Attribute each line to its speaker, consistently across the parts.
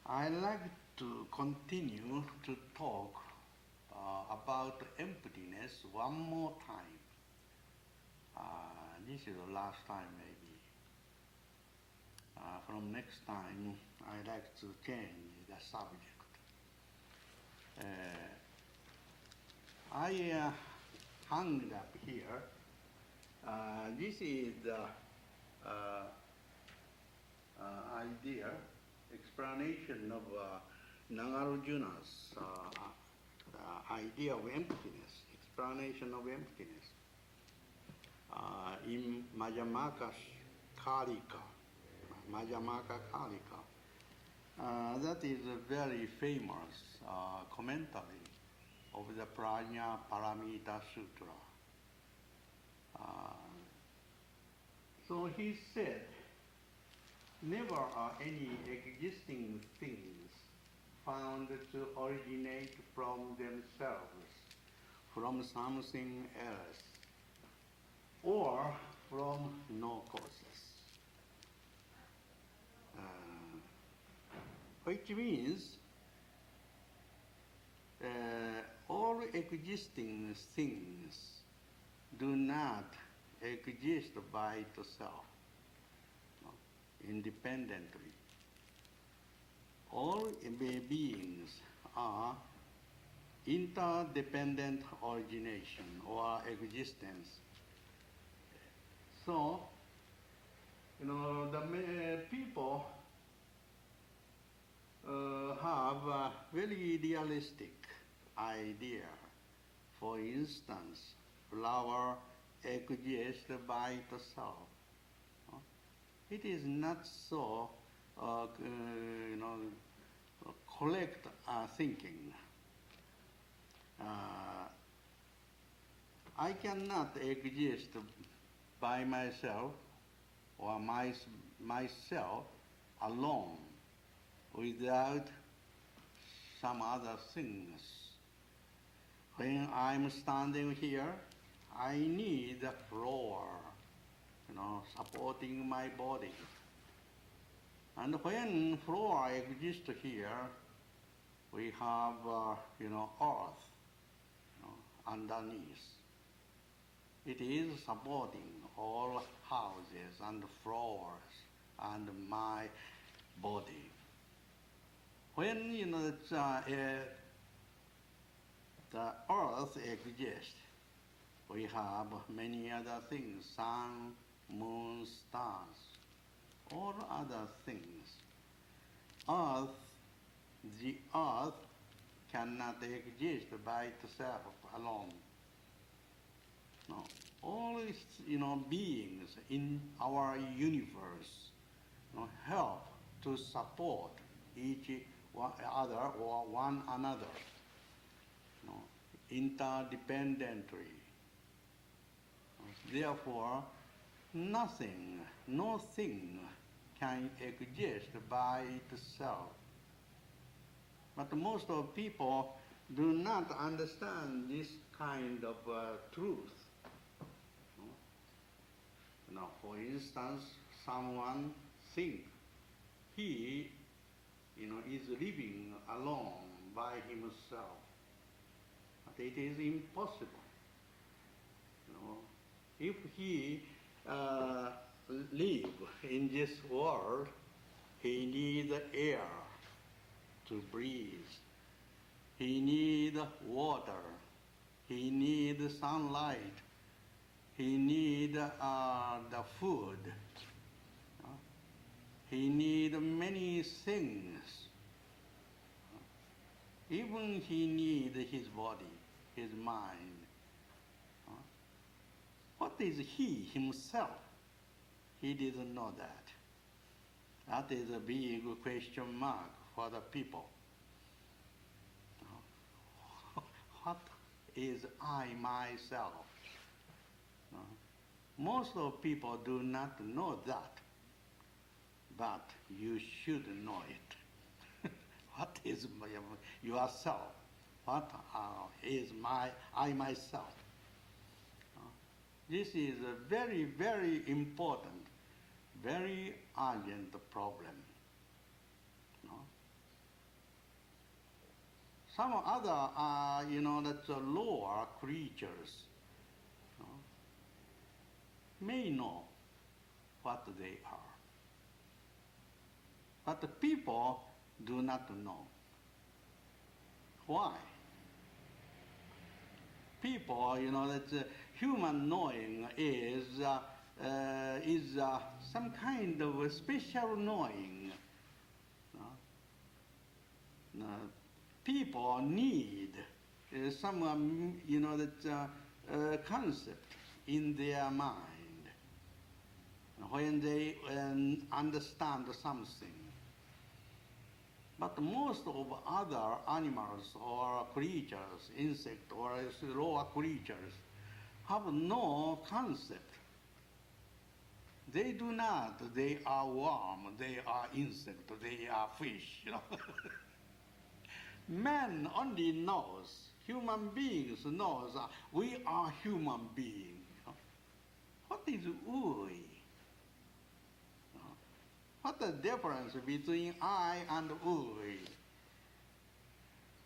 Speaker 1: I like to continue to talk about emptiness one more time. This is the last time, maybe. From next time, I like to change the subject. Uh, I hung it up here. This is the idea, explanation of Nagarjuna's idea of emptiness, explanation of emptiness in Madhyamaka Karika. Madhyamaka Karika. That is a very famous commentary of the Prajna Paramita Sutra. So he said, never are any existing things found to originate from themselves, from something else, or from no causes. Which means all existing things do not exist by itself, no, independently. All beings are interdependent origination or existence. So, the people have a very realistic idea. For instance, flower exists by itself. It is not so, correct thinking. I cannot exist by myself or myself alone without some other things. When I'm standing here, I need the floor, supporting my body. And when floor exists here, we have, earth, underneath. It is supporting all houses and floors and my body. When the earth exists, we have many other things, sun, moon, stars, all other things. The earth cannot exist by itself alone. No, all beings in our universe help to support each other or one another, interdependently. Therefore, no thing can exist by itself. But most of people do not understand this kind of truth. For instance, someone thinks he is living alone by himself. But it is impossible. If he live in this world, he needs air to breathe. He needs water. He needs sunlight. He needs the food. He needs many things. Even he needs his body, his mind. What is he himself? He didn't know that. That is a big question mark for the people. What is I myself? Most of people do not know that, but you should know it. What is yourself? What is I myself? This is a very, very important, very urgent problem. some other, that's lower creatures may know what they are. But the people do not know. Why? People, that human knowing is some kind of a special knowing. People need some, concept in their mind when they understand something. But most of other animals or creatures, insects or lower creatures, have no concept. They do not. They are worm, they are insect, they are fish, Man only knows, human beings knows we are human beings. What is we? What's the difference between I and we?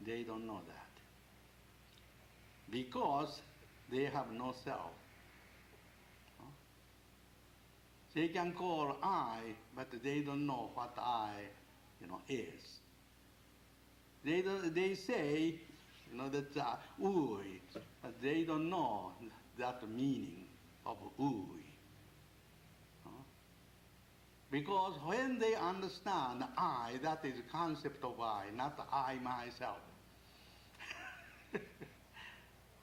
Speaker 1: They don't know that. Because they have no self. They can call I, but they don't know what I, is. They say, that we, but they don't know that meaning of we. Because when they understand I, that is the concept of I, not I myself.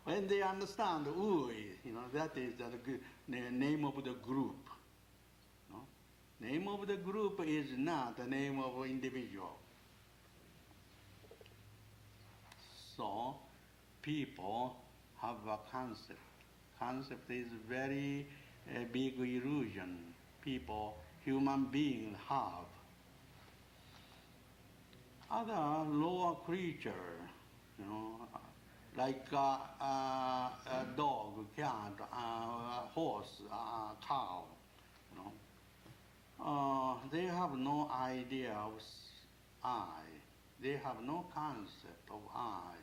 Speaker 1: When they understand we, that is the name of the group. Name of the group is not the name of an individual. So people have a concept. Concept is very big illusion. Human beings have. Other lower creature, like a dog, cat, horse, cow, they have no idea of I. They have no concept of I.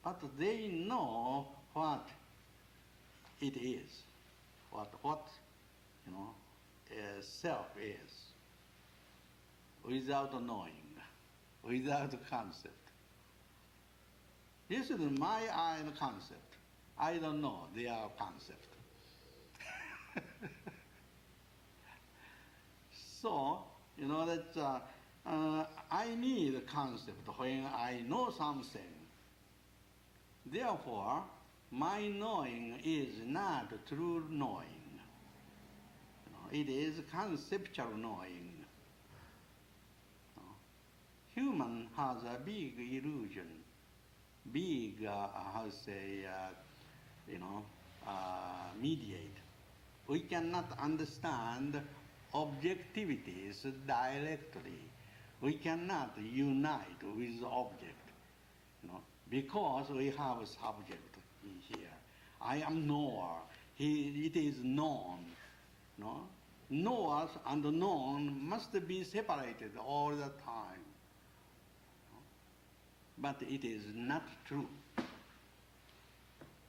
Speaker 1: But they know what it is, what self is, without knowing, without concept. This is my I concept. I don't know their concept. So, that I need a concept when I know something. Therefore, my knowing is not true knowing. It is conceptual knowing. Human has a big illusion, big, mediate. We cannot understand objectivities directly. We cannot unite with object, because we have a subject in here. I am knower. It is known. Knowers and known must be separated all the time. But it is not true.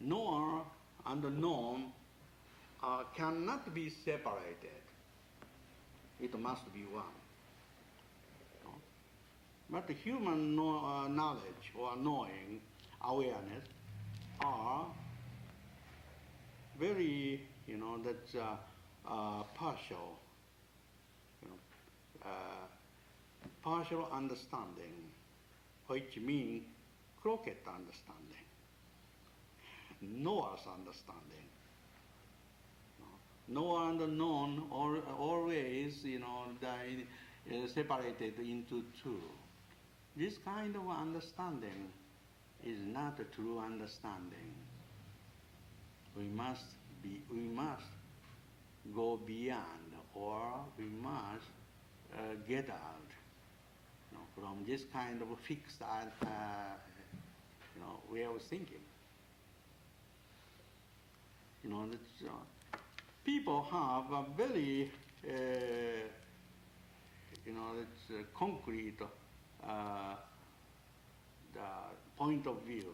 Speaker 1: Knower and known cannot be separated. It must be one. But the human knowledge or knowing, awareness, are very, that's partial, partial understanding, which means crooked understanding, knower's understanding. Knower and known always, separated into two. This kind of understanding is not a true understanding. We must go beyond, or we must get out from this kind of fixed way of thinking. People have a very concrete the point of view,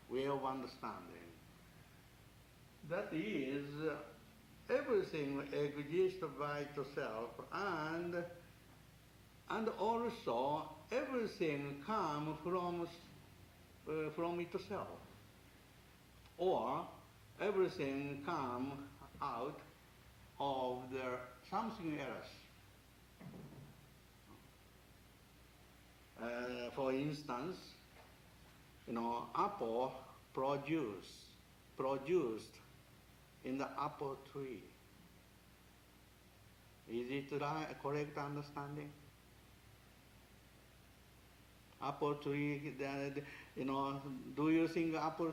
Speaker 1: way of understanding. That is, everything exists by itself, and also everything comes from itself, or everything comes out of something else. For instance, apple produced in the apple tree. Is it right, correct understanding? Apple tree, do you think apple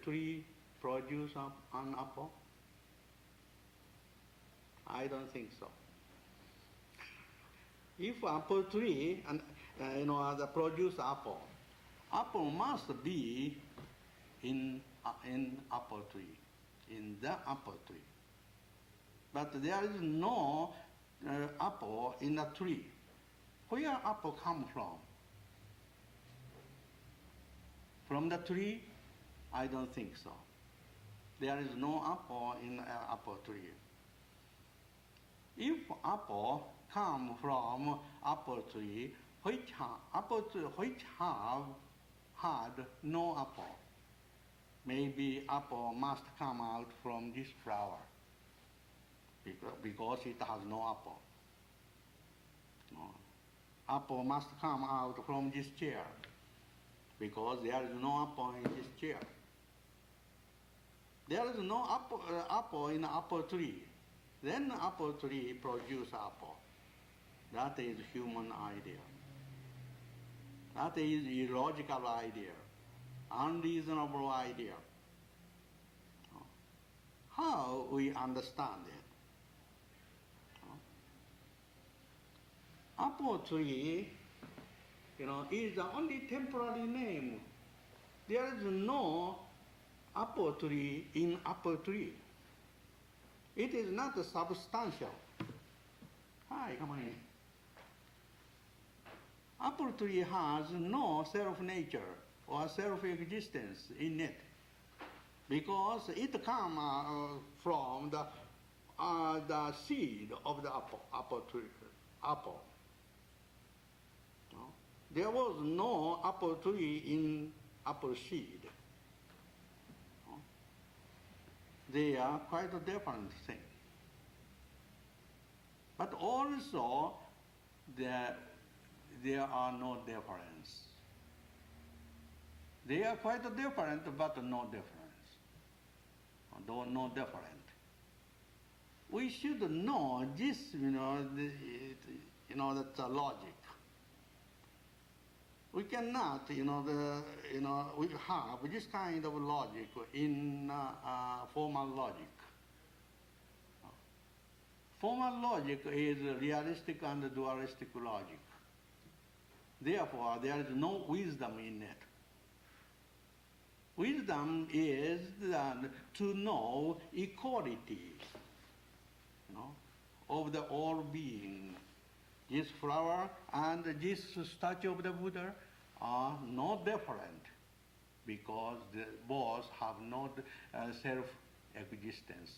Speaker 1: tree produce an apple? I don't think so. If apple tree and the produce apple must be in apple tree, in the apple tree. But there is no apple in a tree. Where apple come from? From the tree? I don't think so. There is no apple in an apple tree. If apple come from apple tree, which have had no apple, maybe apple must come out from this flower because it has no apple. No. Apple must come out from this chair because there is no apple in this chair. There is no apple in apple tree. Then apple tree produce apple. That is human idea. That is illogical idea, unreasonable idea. How we understand it? Apple tree, is the only temporary name. There is no apple tree in apple tree. It is not substantial. Hi, come on in. Apple tree has no self-nature or self-existence in it because it comes from the seed of the apple tree. Apple. No? There was no apple tree in apple seed. No? They are quite a different thing. But also, there are no difference. They are quite different, but no difference. No different. We should know this, that's a logic. We cannot, we have this kind of logic in formal logic. Formal logic is realistic and dualistic logic. Therefore, there is no wisdom in it. Wisdom is to know equality, of the all being. This flower and this statue of the Buddha are no different because both have no self-existence.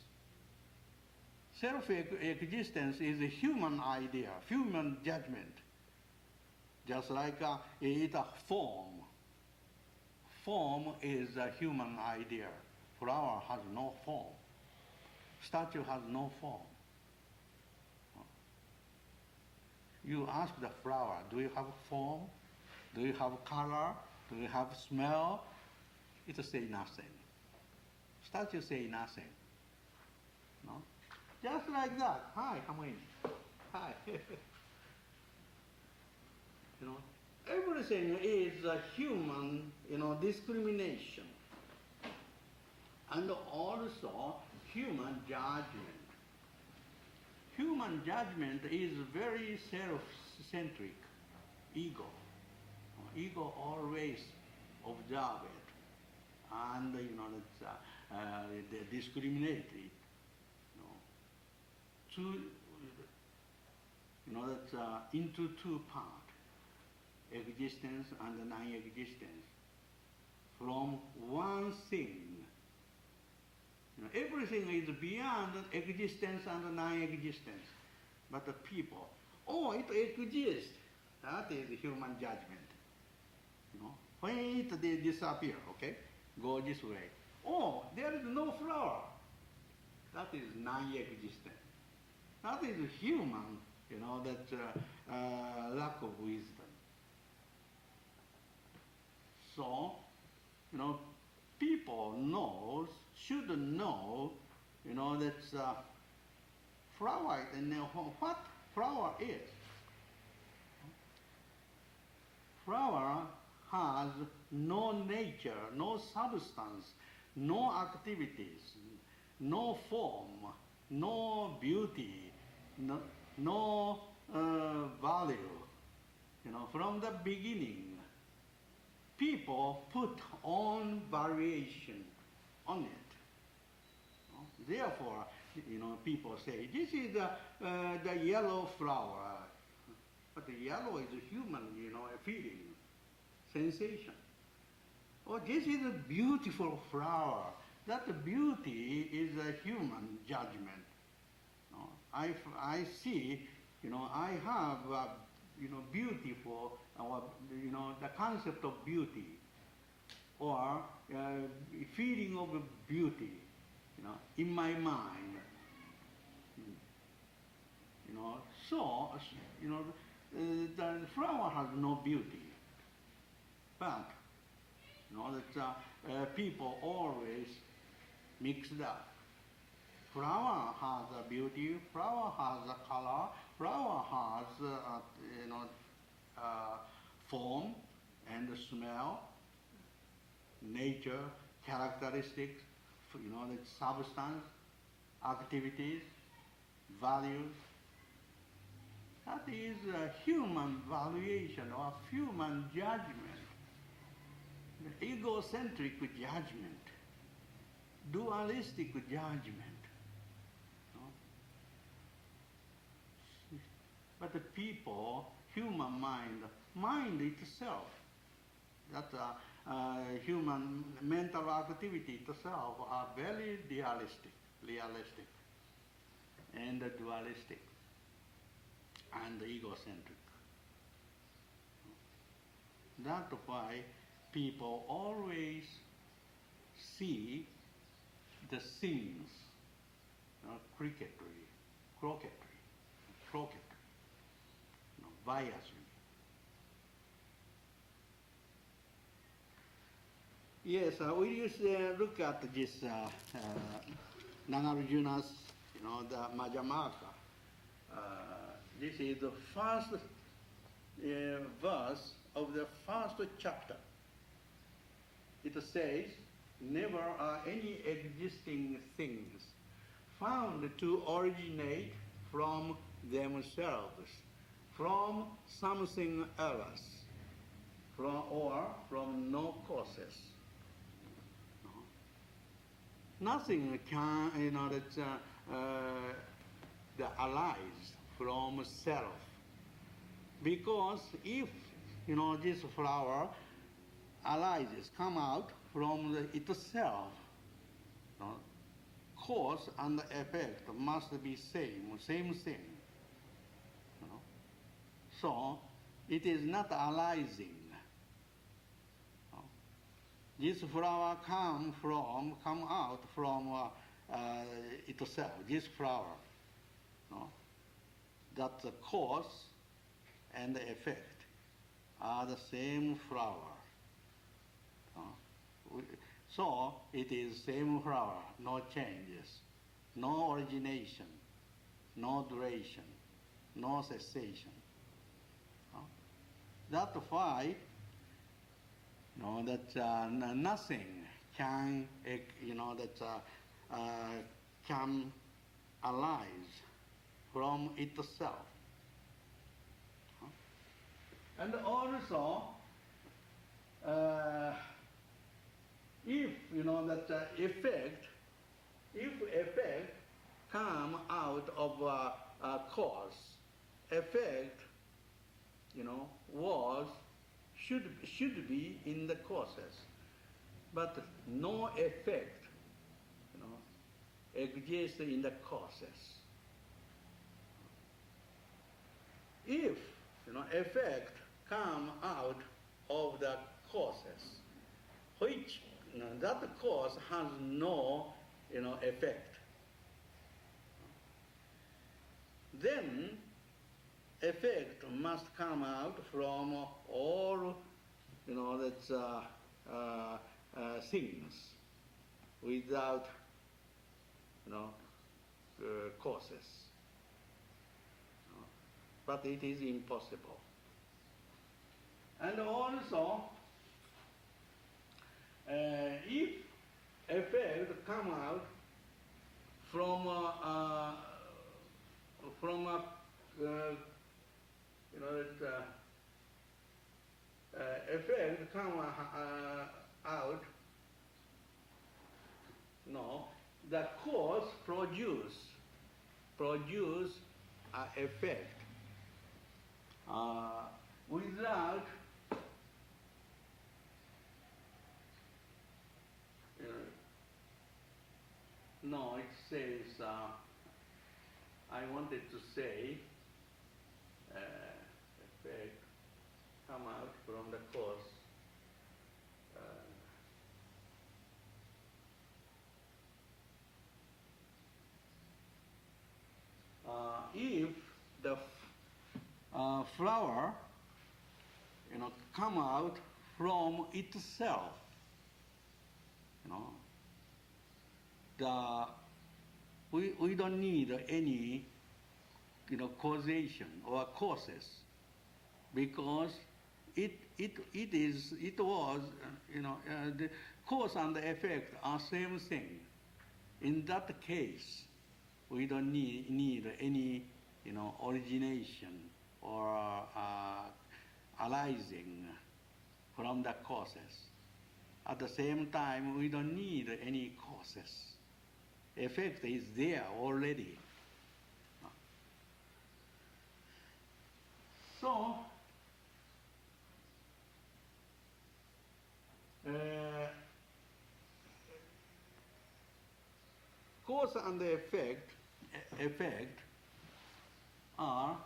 Speaker 1: Self-existence is a human idea, human judgment. Just like it's a form. Form is a human idea. Flower has no form. Statue has no form. You ask the flower, do you have form? Do you have color? Do you have smell? It say nothing. Statue say nothing. No? Just like that. Hi, come in. Hi. Everything is a human, discrimination. And also human judgment. Human judgment is very self-centric, ego. Ego always observe it, and they discriminate it. That's into two parts. existence and non-existence from one thing. Everything is beyond existence and non-existence. But the people, oh, it exists. That is human judgment. When it disappear, okay, go this way. Oh, there is no flower. That is non-existent. That is human, that lack of wisdom. So, people should know, that flower, what flower is. Flower has no nature, no substance, no activities, no form, no beauty, no value. From the beginning, people put on variation on it. Therefore, people say, this is the yellow flower. But the yellow is a human, a feeling, sensation. Oh, this is a beautiful flower. That beauty is a human judgment. I see, I have, beautiful, the concept of beauty, or feeling of beauty, in my mind. So, the flower has no beauty. But, that people always mix it up. Flower has a beauty, flower has a color, flower has form and smell, nature, characteristics, the substance, activities, values. That is a human valuation or human judgment, the egocentric judgment, dualistic judgment. But the people, human mind itself, that human mental activity itself are very realistic, and dualistic, and egocentric. That's why people always see the things cricketry, croquetry, biasly. Yes, we used to look at this Nagarjuna's, the Majjhimaka. This is the first verse of the first chapter. It says, never are any existing things found to originate from themselves, from something else, from no causes. Nothing can, that arise from self. Because if, this flower arises, come out from itself, cause and effect must be same thing. So it is not arising. This flower come out from itself. This flower, that the cause and the effect are the same flower. So it is same flower, no changes, no origination, no duration, no cessation. That's why that nothing can can arise from itself. And also, if that if effect come out of a cause, effect was should be in the causes, but no effect, exists in the causes. If effect come out of the causes, which that cause has no effect, then effect must come out from all things without causes. But it is impossible. And also, if effect come out from effect come out, the cause produce effect without it says, I wanted to say effect come out from the cause. If the flower come out from itself, we don't need any causation or causes, because it was the cause and the effect are same thing. In that case, we don't need any origination or arising from the causes. At the same time, we don't need any causes. Effect is there already. So, cause and effect are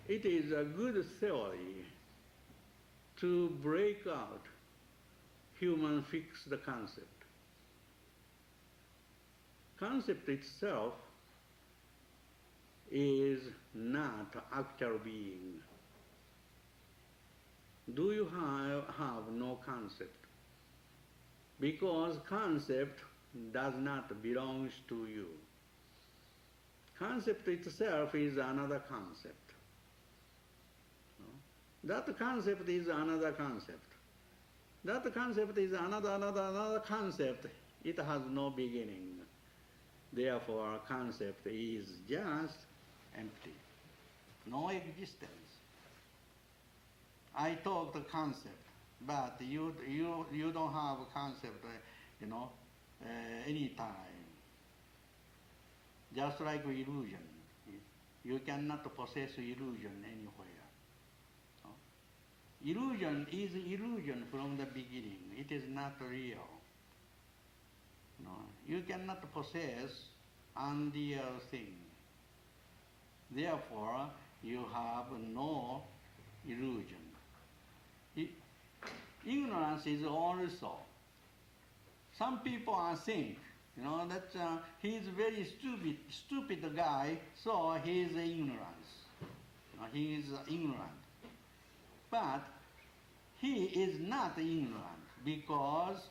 Speaker 1: it is a good theory to break out human fixed concept. Concept itself is not actual being. Do you have no concept? Because concept does not belong to you. Concept itself is another concept. That concept is another concept. That concept is another concept. It has no beginning. Therefore, concept is just empty. No existence. I talk the concept, but you don't have a concept, any time. Just like illusion. You cannot possess illusion anywhere. Illusion is illusion from the beginning. It is not real. You cannot possess unreal thing. Therefore, you have no illusion. Ignorance is also. Some people think, that he is very stupid guy, so he is ignorance. He is ignorant. But he is not ignorant because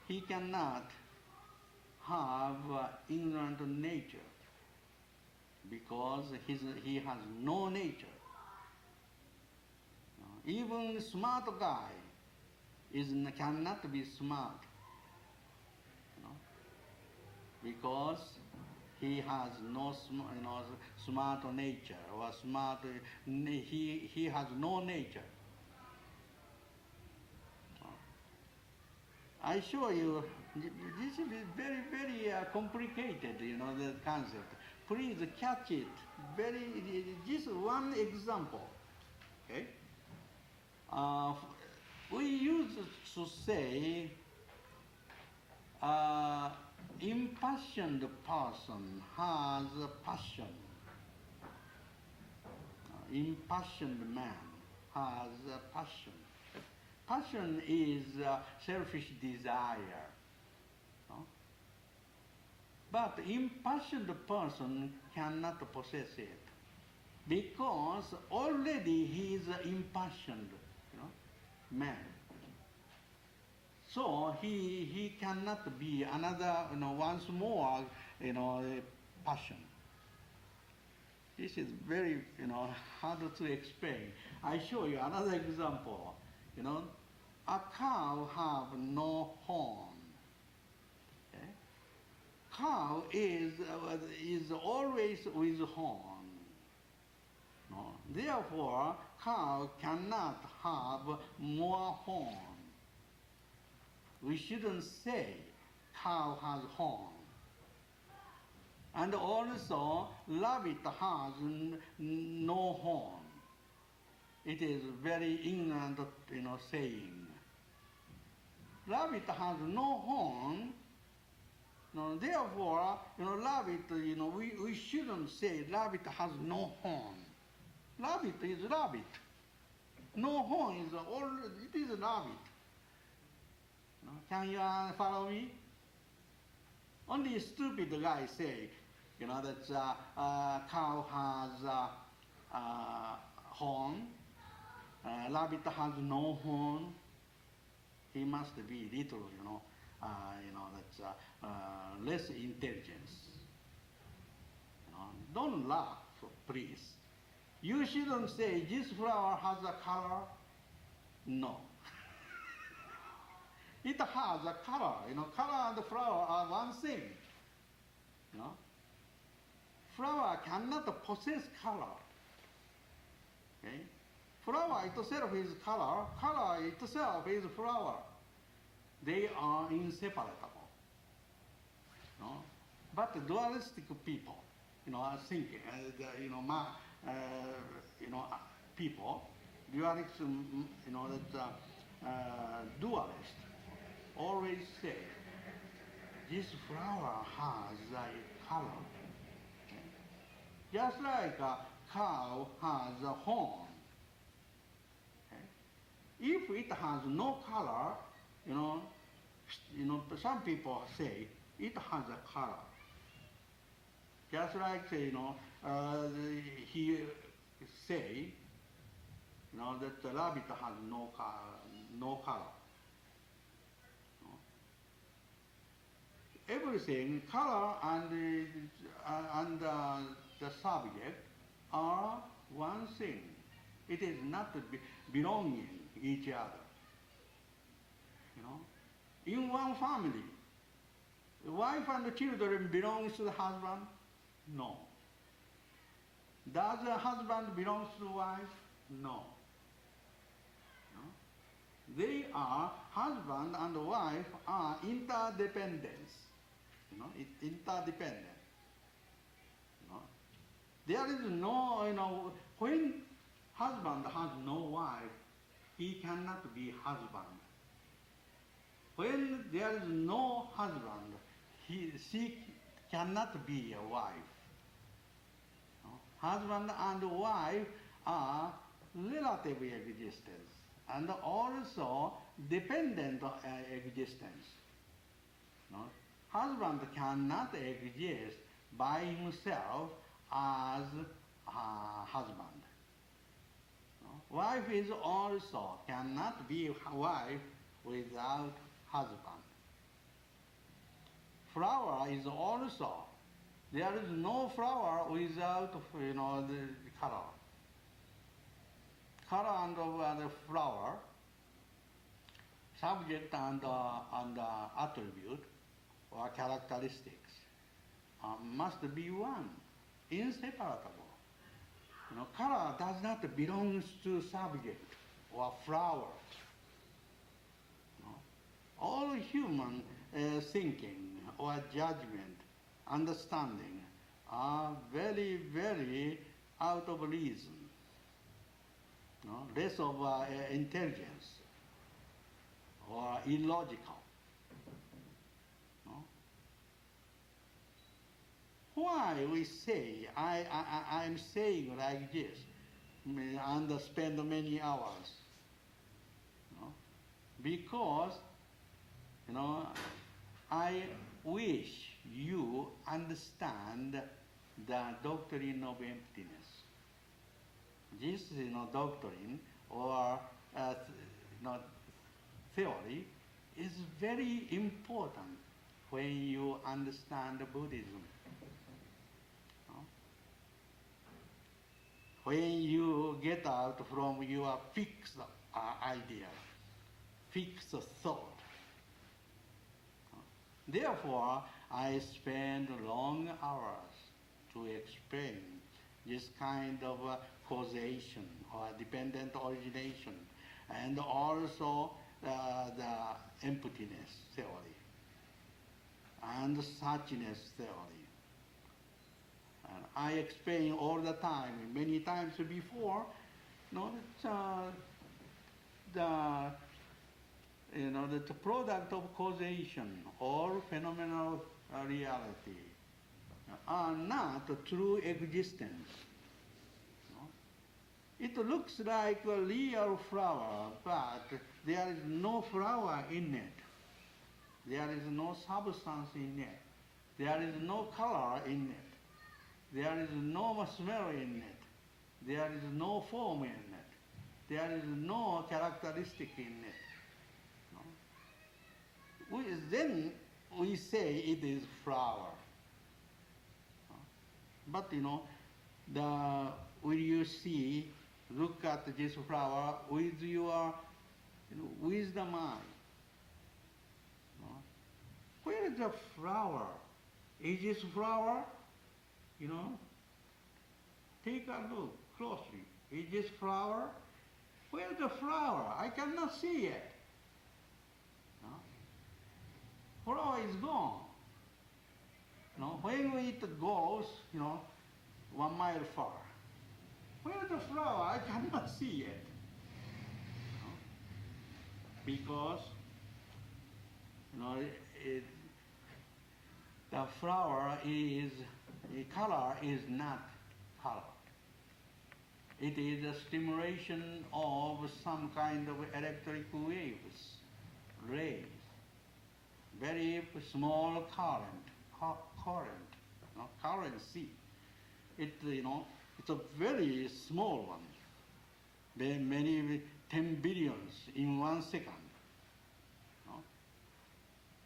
Speaker 1: he cannot have ignorant nature because he has no nature. Even smart guy cannot be smart because he has no smart nature or he has no nature. I show you This is very, very complicated, the concept. Please catch it. Just one example. Okay? Uh, we used to say, impassioned person has a passion. Impassioned man has a passion. Passion is selfish desire. No? But impassioned person cannot possess it because already he is impassioned man. So he cannot be another, once more, passion. This is very, hard to explain. I show you another example. A cow have no horn. Okay? Cow is always with horn. No? Therefore, cow cannot have more horn. We shouldn't say cow has horn. And also, rabbit has no horn. It is very ignorant, saying. Rabbit has no horn. No, therefore, rabbit, we shouldn't say rabbit has no horn. Rabbit is rabbit. No horn is it is rabbit. Can you follow me? Only stupid guy say, that cow has horn, rabbit has no horn. He must be little, less intelligence. Don't laugh, please. You shouldn't say this flower has a color. No. It has a color. Color and flower are one thing. Flower cannot possess color. Okay? Flower itself is color. Color itself is flower. They are inseparable. But dualistic people, are thinking, people, dualism, dualist, always say, this flower has a color. Okay? Just like a cow has a horn. Okay? If it has no color, some people say it has a color. Just like, he say, that the rabbit has no color. Everything, color and the subject are one thing. It is not belonging each other. In one family, the wife and the children belongs to the husband? No. Does the husband belong to the wife? No. They are, husband and wife are interdependence. Interdependent. There is no, when husband has no wife, he cannot be husband. When there is no husband, she cannot be a wife. Husband and wife are relative existence and also dependent existence. Husband cannot exist by himself as a husband. Wife is also cannot be wife without husband. Flower is also, there is no flower without the color. Color and the flower, subject and attribute or characteristics must be one, inseparable. Color does not belong to subject or flower. All human thinking or judgment, understanding are very, very out of reason, no? Less of intelligence or illogical. No? Why we say, I'm saying like this, and spend many hours? No? Because, I wish you understand the doctrine of emptiness. This, doctrine or theory is very important when you understand Buddhism. When you get out from your fixed idea, fixed thought. Therefore, I spend long hours to explain this kind of causation or dependent origination, and also the emptiness theory and suchness theory. And I explain all the time, many times before, that the product of causation or phenomenal reality are not true existence. It looks like a real flower, but there is no flower in it. There is no substance in it. There is no color in it. There is no smell in it. There is no form in it. There is no characteristic in it. Then we say it is flower. But will you see, look at this flower with your wisdom eye? Where is the flower? Is this flower? Take a look closely. Is this flower? Where is the flower? I cannot see it. Flower is gone. When it goes, 1 mile far, where is the flower? I cannot see it. Because, the flower is, the color is not color. It is a stimulation of some kind of electric waves, rays. Very small currency. It's a very small one. There are many 10 billions in 1 second.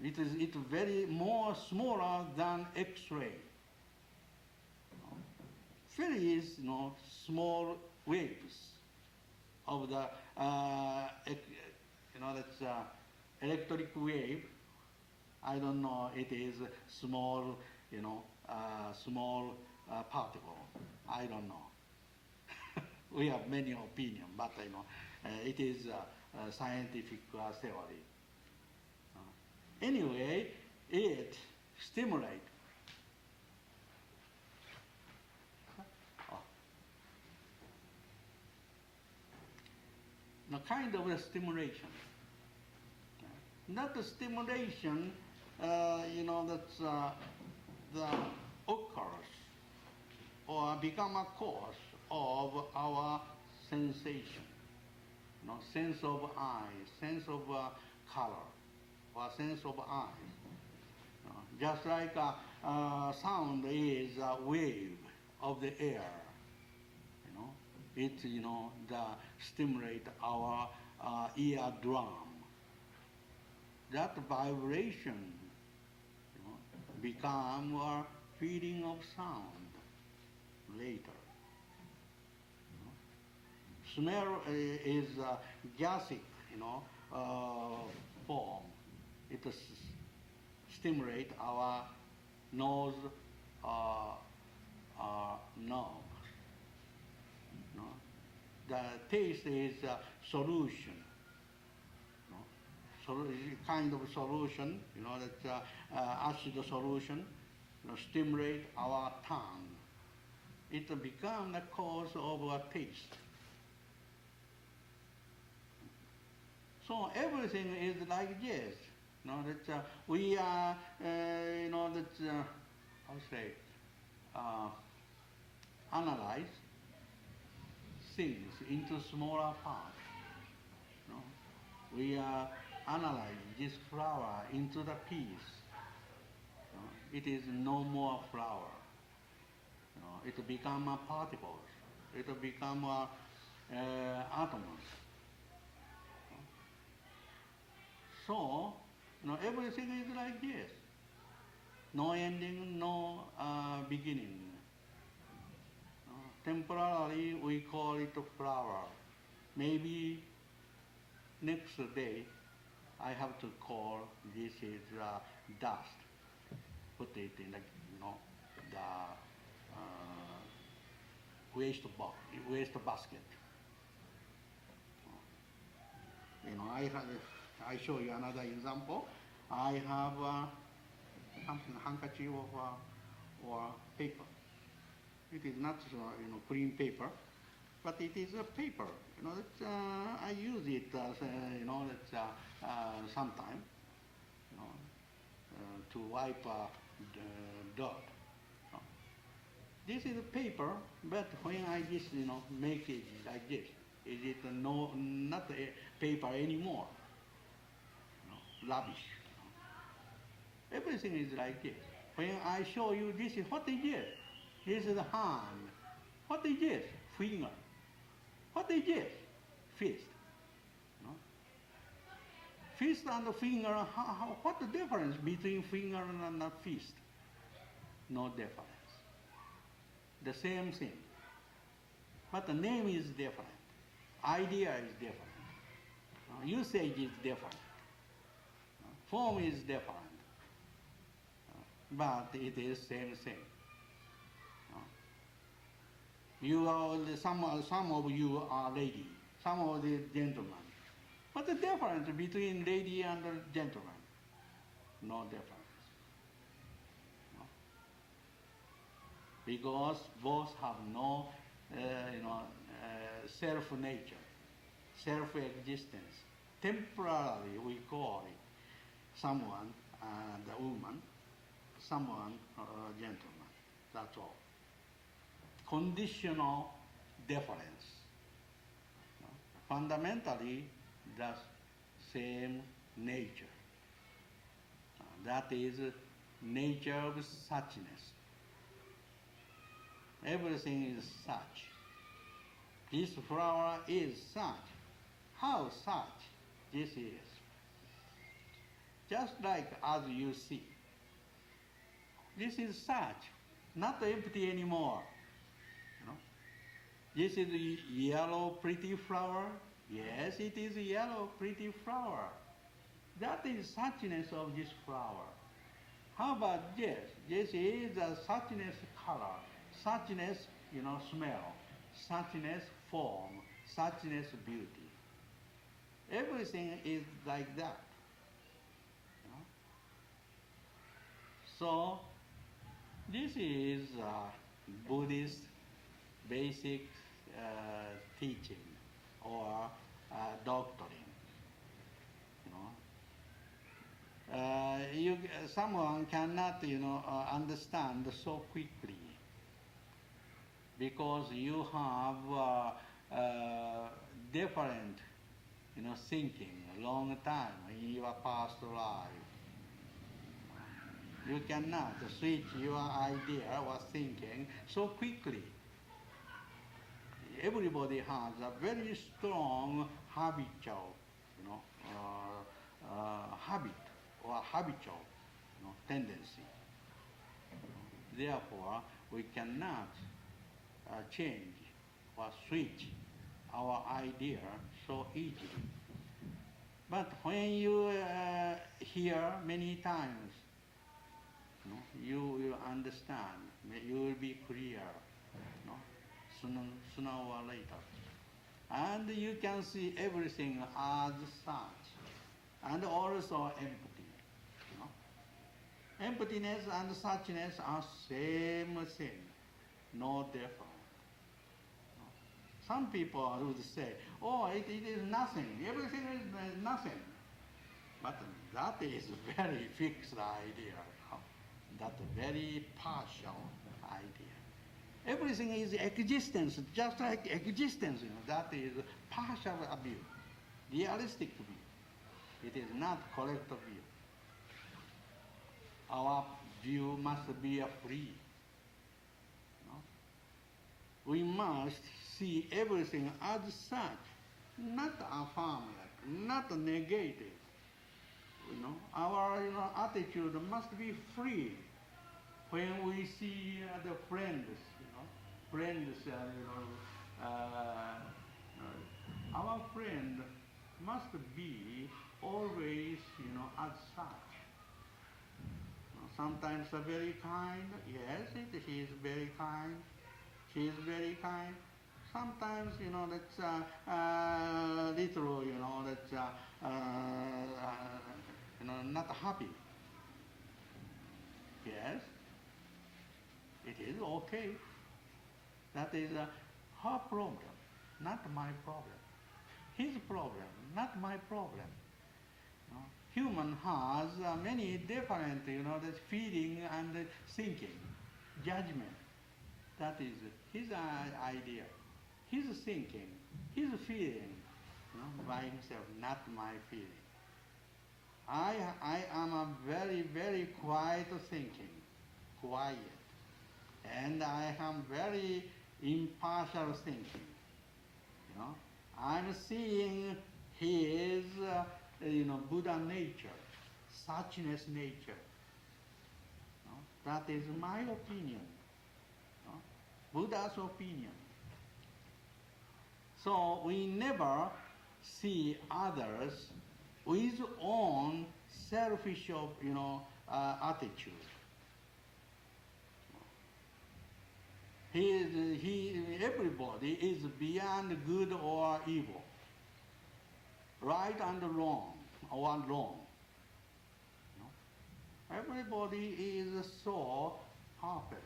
Speaker 1: It's very more smaller than X-ray. Very small waves of the that's electric wave. I don't know, it is small, small particle. I don't know. We have many opinions, but it is a scientific theory. Anyway, it stimulates. The kind of a stimulation. Not the stimulation, that's the occurs or become a cause of our sensation. Sense of eye, sense of color, or sense of eyes. Just like sound is a wave of the air. It stimulate our eardrum. That vibration become a feeling of sound later. Smell is a gassic, form. It stimulate our nose knob. The taste is a solution. kind of solution, that acid solution, stimulate our tongue. It becomes the cause of a taste. So everything is like this. That we are, how say, analyze things into smaller parts. We are analyzing this flower into the piece. It is no more flower. It become particles. It become atoms. So, everything is like this. No ending, no beginning. Temporarily, we call it a flower. Maybe next day, I have to call this is dust. Put it in the, the waste basket. I show you another example. I have something handkerchief or paper. It is not clean paper, but it is a paper. I use it as sometime to wipe dirt. This is a paper, but when I just make it like this, is it not a paper anymore? Rubbish. Everything is like this. When I show you this, what is this? This is the hand. What is this? Finger. What is this? Fist. Fist and finger, what the difference between finger and fist? No difference. The same thing. But the name is different. Idea is different. Usage is different. Form is different. But it is same thing. You are some of you are lady, some of the gentlemen. But the difference between lady and gentleman? No difference. Because both have no, self-nature, self-existence. Temporarily, we call it someone the woman, someone gentleman. That's all. Conditional difference. Fundamentally, the same nature. That is nature of suchness. Everything is such. This flower is such. How such this is? Just like as you see. This is such, not empty anymore. This is a yellow pretty flower. Yes, it is a yellow pretty flower. That is suchness of this flower. How about this? This is a suchness color, suchness, smell, suchness form, suchness beauty. Everything is like that. So, this is Buddhist basic teaching or doctrine. Someone cannot, understand so quickly because you have different, thinking a long time in your past life. You cannot switch your idea or thinking so quickly. Everybody has a very strong habitual, habit or habitual tendency. Therefore, we cannot change or switch our idea so easily. But when you hear many times, you will understand, you will be clear, sooner or later. And you can see everything as such. and also empty. You know? Emptiness and suchness are same thing, no different. You know? Some people would say, oh, it is nothing, everything is nothing. But that is very fixed idea, you know? That's a very partial idea. Everything is existence, just like existence, you know, that is partial view, realistic view. It is not correct view. Our view must be a free. You know? We must see everything as such, not affirmative, not negative. You know, our attitude must be free. When we see the friends, our friend must be always, as such. Sometimes very kind, yes, he is very kind, she is very kind. Sometimes, that's little, that's, not happy. Yes, it is okay. That is her problem, not my problem. His problem, not my problem. Human has many different, that feeling and thinking, judgment. That is his idea, his thinking, his feeling, by himself, not my feeling. I am a very, very quiet thinking, quiet. And I am very impartial thinking. I'm seeing his, Buddha nature, suchness nature. That is my opinion, Buddha's opinion. So we never see others with own selfish, attitude. Everybody is beyond good or evil, right and wrong, or wrong. Everybody is so perfect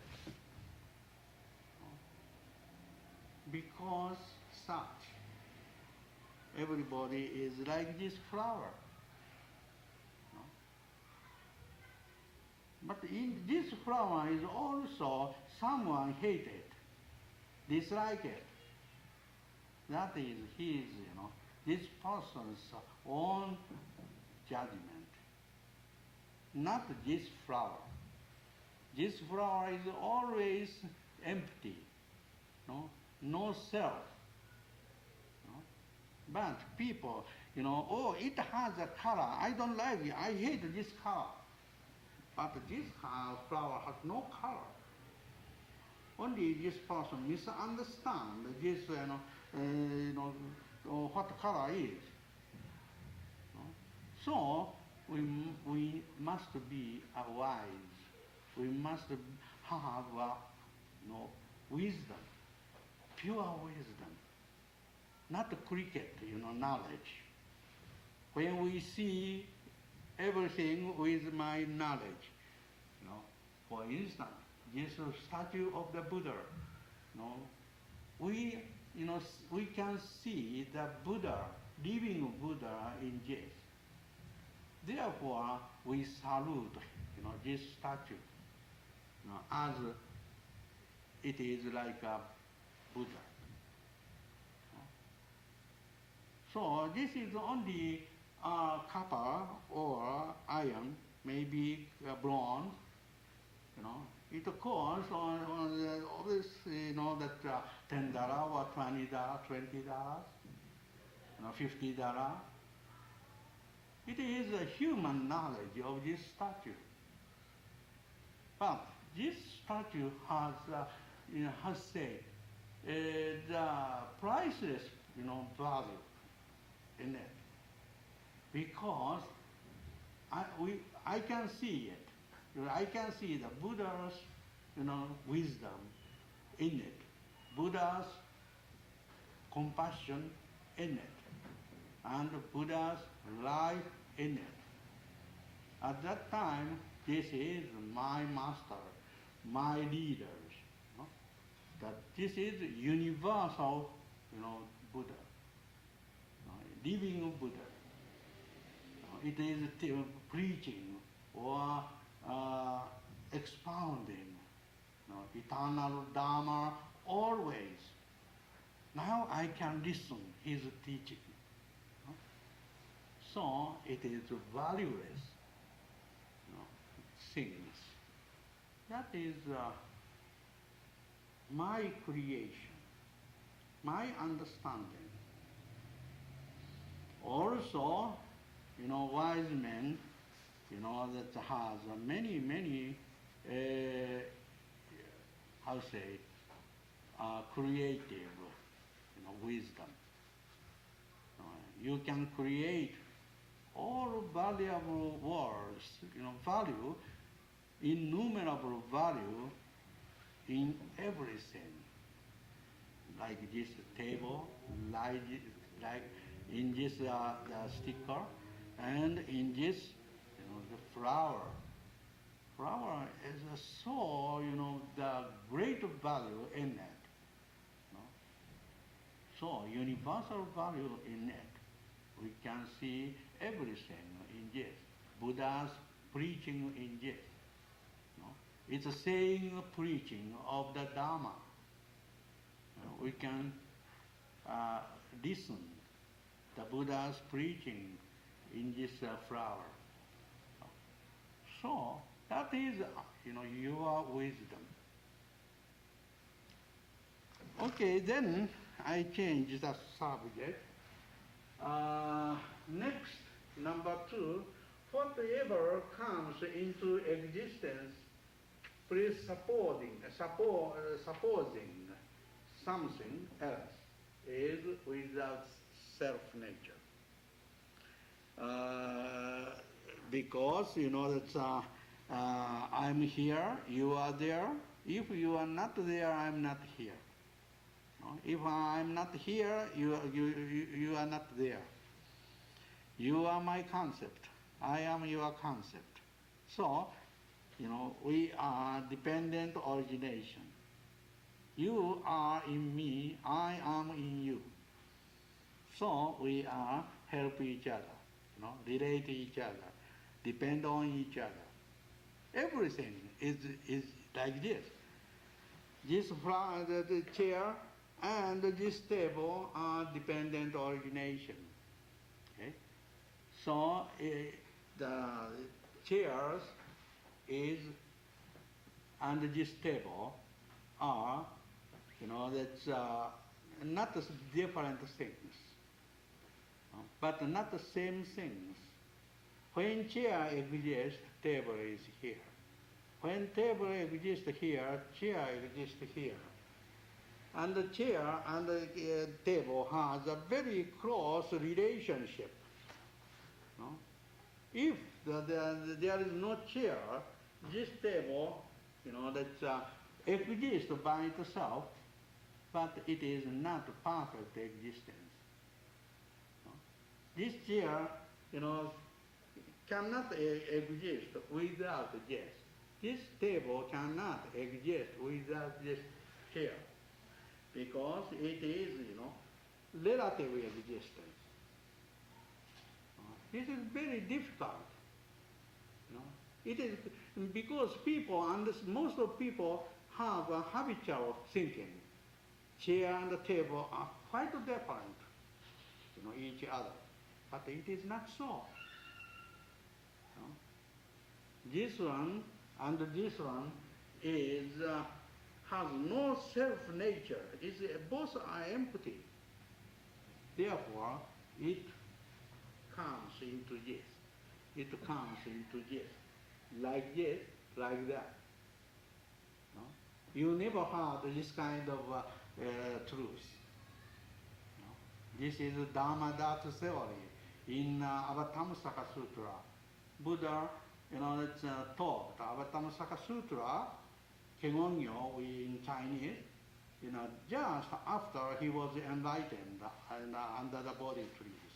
Speaker 1: because such. Everybody is like this flower. But in this flower is also someone hate it, dislike it. That is his, this person's own judgment. Not this flower. This flower is always empty, no self. But people, oh, it has a color, I don't like it, I hate this color. But this flower has no color. Only this person misunderstands this, what color is. So we must be wise. We must have wisdom, pure wisdom, not cricket, knowledge. When we see everything with my knowledge, for instance, this statue of the Buddha, we can see the Buddha, living Buddha in this. Therefore, we salute, this statue, as it is like a Buddha. So this is only copper or iron, maybe bronze. It costs on this, that $10 or $20, $20, $50. It is a human knowledge of this statue. But this statue has, the priceless, value in it, because I can see it. I can see the Buddha's, wisdom in it, Buddha's compassion in it, and Buddha's life in it. At that time, this is my master, my leaders. You know, that this is universal, Buddha, living Buddha. It is preaching or expounding, eternal Dharma always. Now I can listen his teaching. So it is valueless things. That is my creation, my understanding. Also, wise men, that has many, creative, wisdom. You can create all valuable words, value, innumerable value in everything. Like this table, like in this sticker, and in this, the flower. Flower is so, the great value in it. So universal value in it. We can see everything in this. Buddha's preaching in this. It's a saying preaching of the Dharma. We can listen the Buddha's preaching in this flower. So that is, your wisdom. Okay, then I change the subject. Next, number 2, whatever comes into existence presupposing something else is without self-nature. Because, that I'm here, you are there. If you are not there, I'm not here. If I'm not here, you are not there. You are my concept. I am your concept. So, we are dependent origination. You are in me, I am in you. So we are help each other, relate to each other, depend on each other. Everything is like this. This the chair and this table are dependent origination. Okay? So the chairs is and this table are, that's not different things, but not the same things. When chair exists, table is here. When table exists here, chair exists here. And the chair and the table has a very close relationship. If there is no chair, this table, that exists by itself, but it is not perfect existence. This chair, cannot exist without this. This table cannot exist without this chair, because it is, relative existence. This is very difficult. It is because people, and most of people have a habitual thinking. Chair and the table are quite different, each other. But it is not so. This one and this one is has no self-nature. Both are empty. Therefore, it comes into this. It comes into this. Like this, like that. You never heard this kind of truth. This is Dharma-Dharma theory in Avatamsaka Sutra. Buddha, it's taught Avatamsaka Sutra, Kengonyo in Chinese, just after he was enlightened and under the Bodhi trees.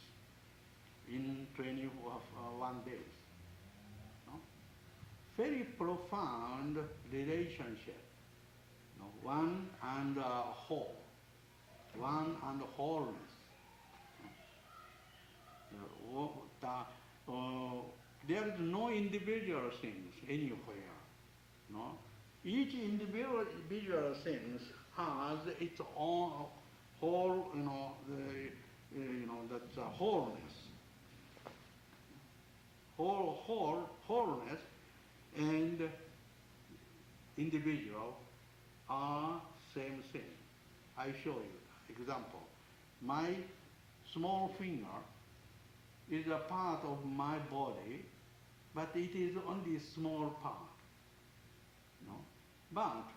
Speaker 1: in 21 days. No? Very profound relationship. No? One and whole, one and wholeness. There is no individual things anywhere. No? Each individual things has its own whole, that's wholeness. Wholeness and individual are same thing. I show you example. My small finger is a part of my body, but it is only a small part. No? But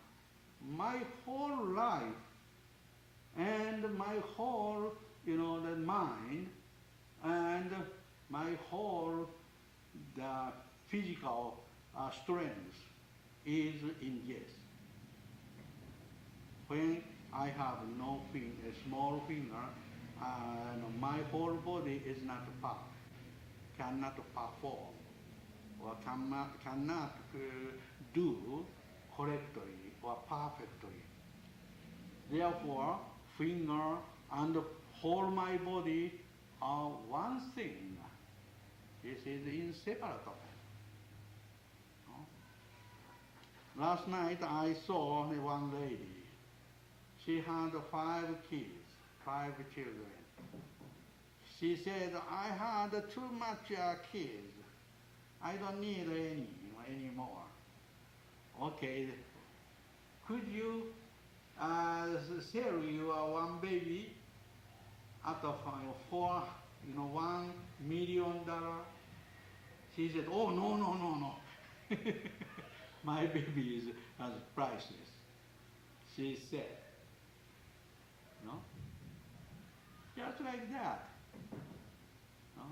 Speaker 1: my whole life and my whole, the mind and my whole the physical strength is in yes. When I have no finger, a small finger, my whole body is not part, cannot perform, or cannot do correctly or perfectly. Therefore, finger and whole my body are one thing. This is inseparable. No? Last night I saw one lady. She had 5 kids, 5 children. She said, I had too much kids. I don't need any anymore. Okay, could you sell your one baby at for $1 million? She said, oh no. My baby is priceless. She said, no? Just like that. No?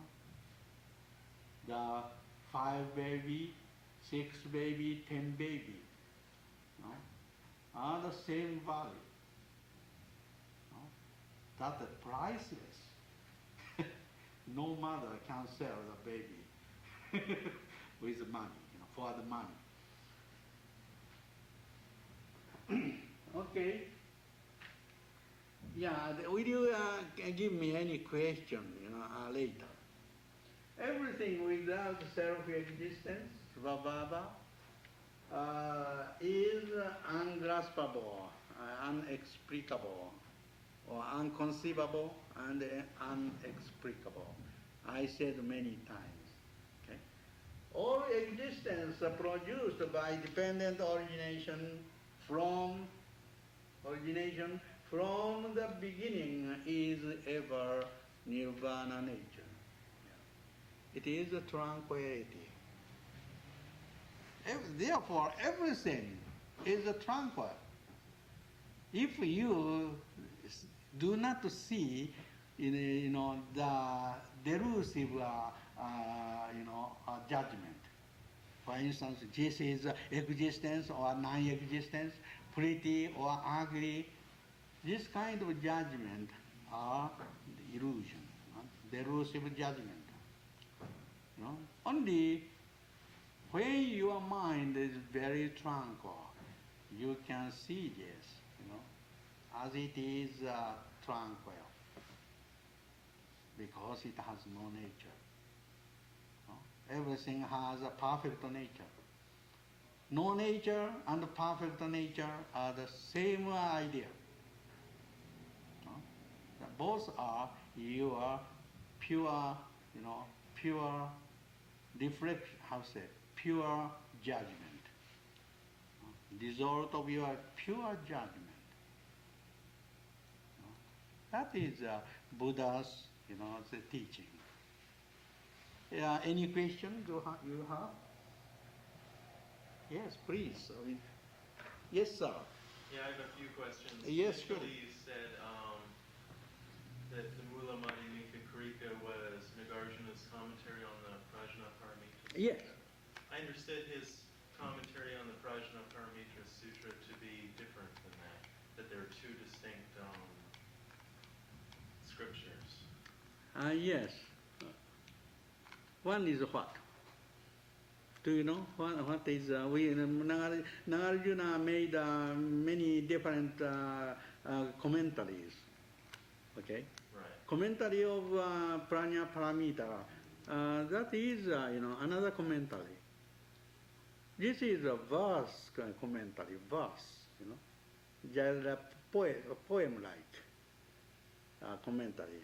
Speaker 1: The 5 baby, 6 baby, 10 baby, no? Are the same value. No? That's priceless. No mother can sell the baby with money, for the money. Okay. Yeah, will you give me any question, later? Everything without self-existence, is ungraspable, unexplicable, or unconceivable and unexplicable. I said many times. Okay? All existence produced by dependent origination from the beginning is ever nirvana nature. It is a tranquility. Therefore, everything is a tranquil. If you do not see, the delusive, judgment. For instance, this is existence or non-existence, pretty or ugly. This kind of judgment are illusion, delusive judgment. Only when your mind is very tranquil, you can see this, as it is tranquil, because it has no nature. Everything has a perfect nature. No nature and perfect nature are the same idea. Both are your pure, pure reflection, pure judgment. Result of your pure judgment. That is Buddha's, the teaching. Any question you have? Yes, please. Yes, sir.
Speaker 2: Yeah, I have a few questions.
Speaker 1: Yes, sure.
Speaker 2: Initially, you said that the Mula Madhyamika Karika was Nagarjuna's commentary on the Prajnaparamita Sutra.
Speaker 1: Yes.
Speaker 2: I understood his commentary on the Prajnaparamita Sutra to be different than that there are 2 distinct scriptures.
Speaker 1: Yes. One is what? Do you know what is Nagarjuna made many different commentaries. Okay,
Speaker 2: Right.
Speaker 1: commentary of Prajna Paramita. That is another commentary. This is a verse commentary, verse. Just a poem like commentary.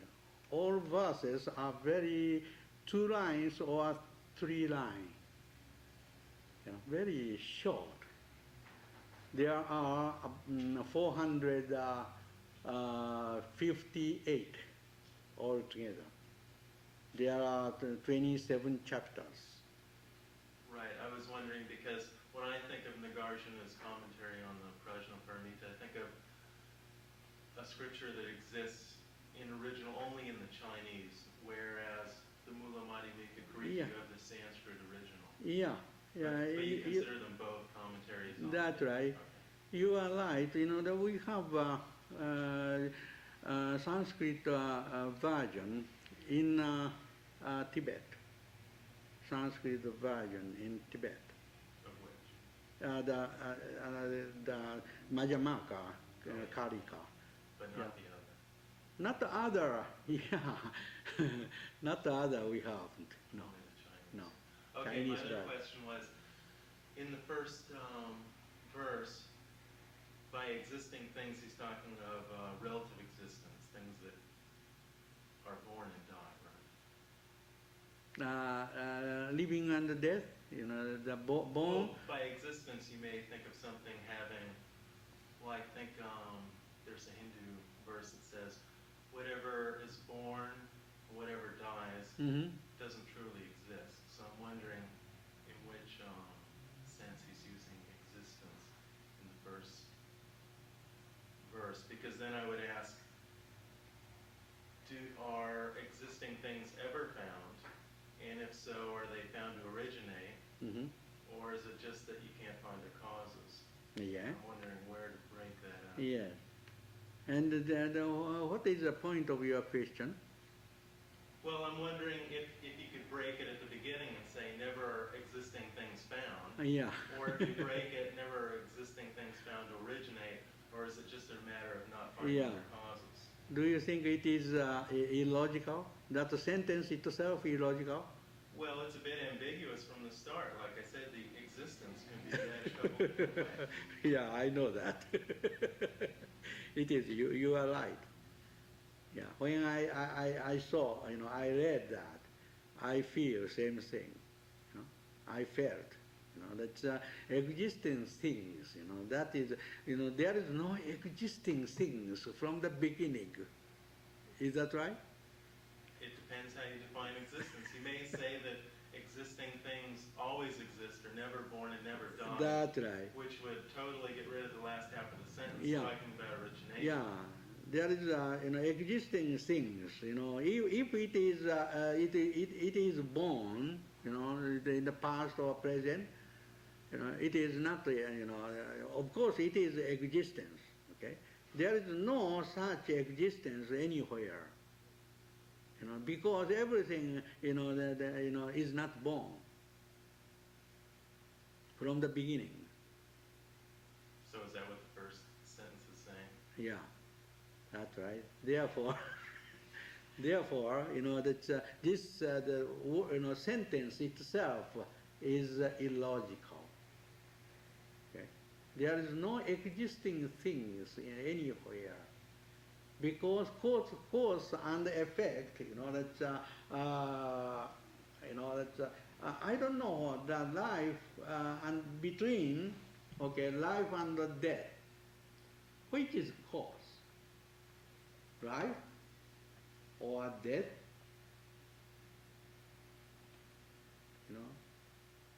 Speaker 1: All verses are very 2 lines or 3 lines. Very short. There are 458 altogether. There are 27 chapters.
Speaker 2: Right. I was wondering because when I think of Nagarjuna's commentary on the Prajna Paramita, I think of a scripture that exists in original only in the Chinese, whereas the Mula Madhyamika Greek,
Speaker 1: Yeah.
Speaker 2: you have the Sanskrit original.
Speaker 1: Yeah.
Speaker 2: But you consider them both commentaries on
Speaker 1: That's
Speaker 2: it.
Speaker 1: right.
Speaker 2: Okay.
Speaker 1: You are right. That we have Sanskrit version in Tibet. Sanskrit version in Tibet.
Speaker 2: Of which?
Speaker 1: The Madhyamaka Karika.
Speaker 2: But not
Speaker 1: Yeah.
Speaker 2: the other.
Speaker 1: Not the other, yeah. Not the other we haven't. No.
Speaker 2: Only the Chinese.
Speaker 1: No.
Speaker 2: Okay,
Speaker 1: Chinese
Speaker 2: my other
Speaker 1: version.
Speaker 2: question was, in the first verse, by existing things, he's talking of relative existence, things that are born and die, right?
Speaker 1: Living and death, the born.
Speaker 2: Well, by existence, you may think of something having, well, I think there's a Hindu verse that says, whatever is born, whatever dies, doesn't truly exist. So I'm wondering in which sense he's using existence in the first verse, because then I would ask, are existing things ever found? And if so, are they found to originate? Or is it just that you can't find their causes?
Speaker 1: Yeah.
Speaker 2: I'm wondering where to break that up.
Speaker 1: Yes. And what is the point of your question?
Speaker 2: Well, I'm wondering if you could break it at the beginning and say never existing things found.
Speaker 1: Yeah.
Speaker 2: Or if you break it, never existing things found to originate, or is it just a matter of not finding
Speaker 1: Yeah.
Speaker 2: their causes?
Speaker 1: Do you think it is illogical? That the sentence itself illogical?
Speaker 2: Well, it's a bit ambiguous from the start. Like I said, the existence can be read a couple of different ways.
Speaker 1: Yeah, I know that. It is. You are right. Yeah. When I saw, I read that, I feel same thing. I felt, that's existing things. That is, there is no existing things from the beginning. Is that right?
Speaker 2: It depends how you define existence. You may say that existing things always exist, are never born and never die.
Speaker 1: That's right.
Speaker 2: Which would totally get rid of the last half of the sentence,
Speaker 1: Yeah.
Speaker 2: talking about origination.
Speaker 1: Yeah, there is existing things. If it is it is born, in the past or present, it is not. Of course, it is existence. Okay, there is no such existence anywhere. Because everything is not born from the beginning.
Speaker 2: So is that what the first sentence is saying?
Speaker 1: Yeah, that's right. Therefore, that this the sentence itself is illogical. Okay, there is no existing things anywhere, because cause and effect. I don't know the life and between, life and death. Which is cause? Life or death?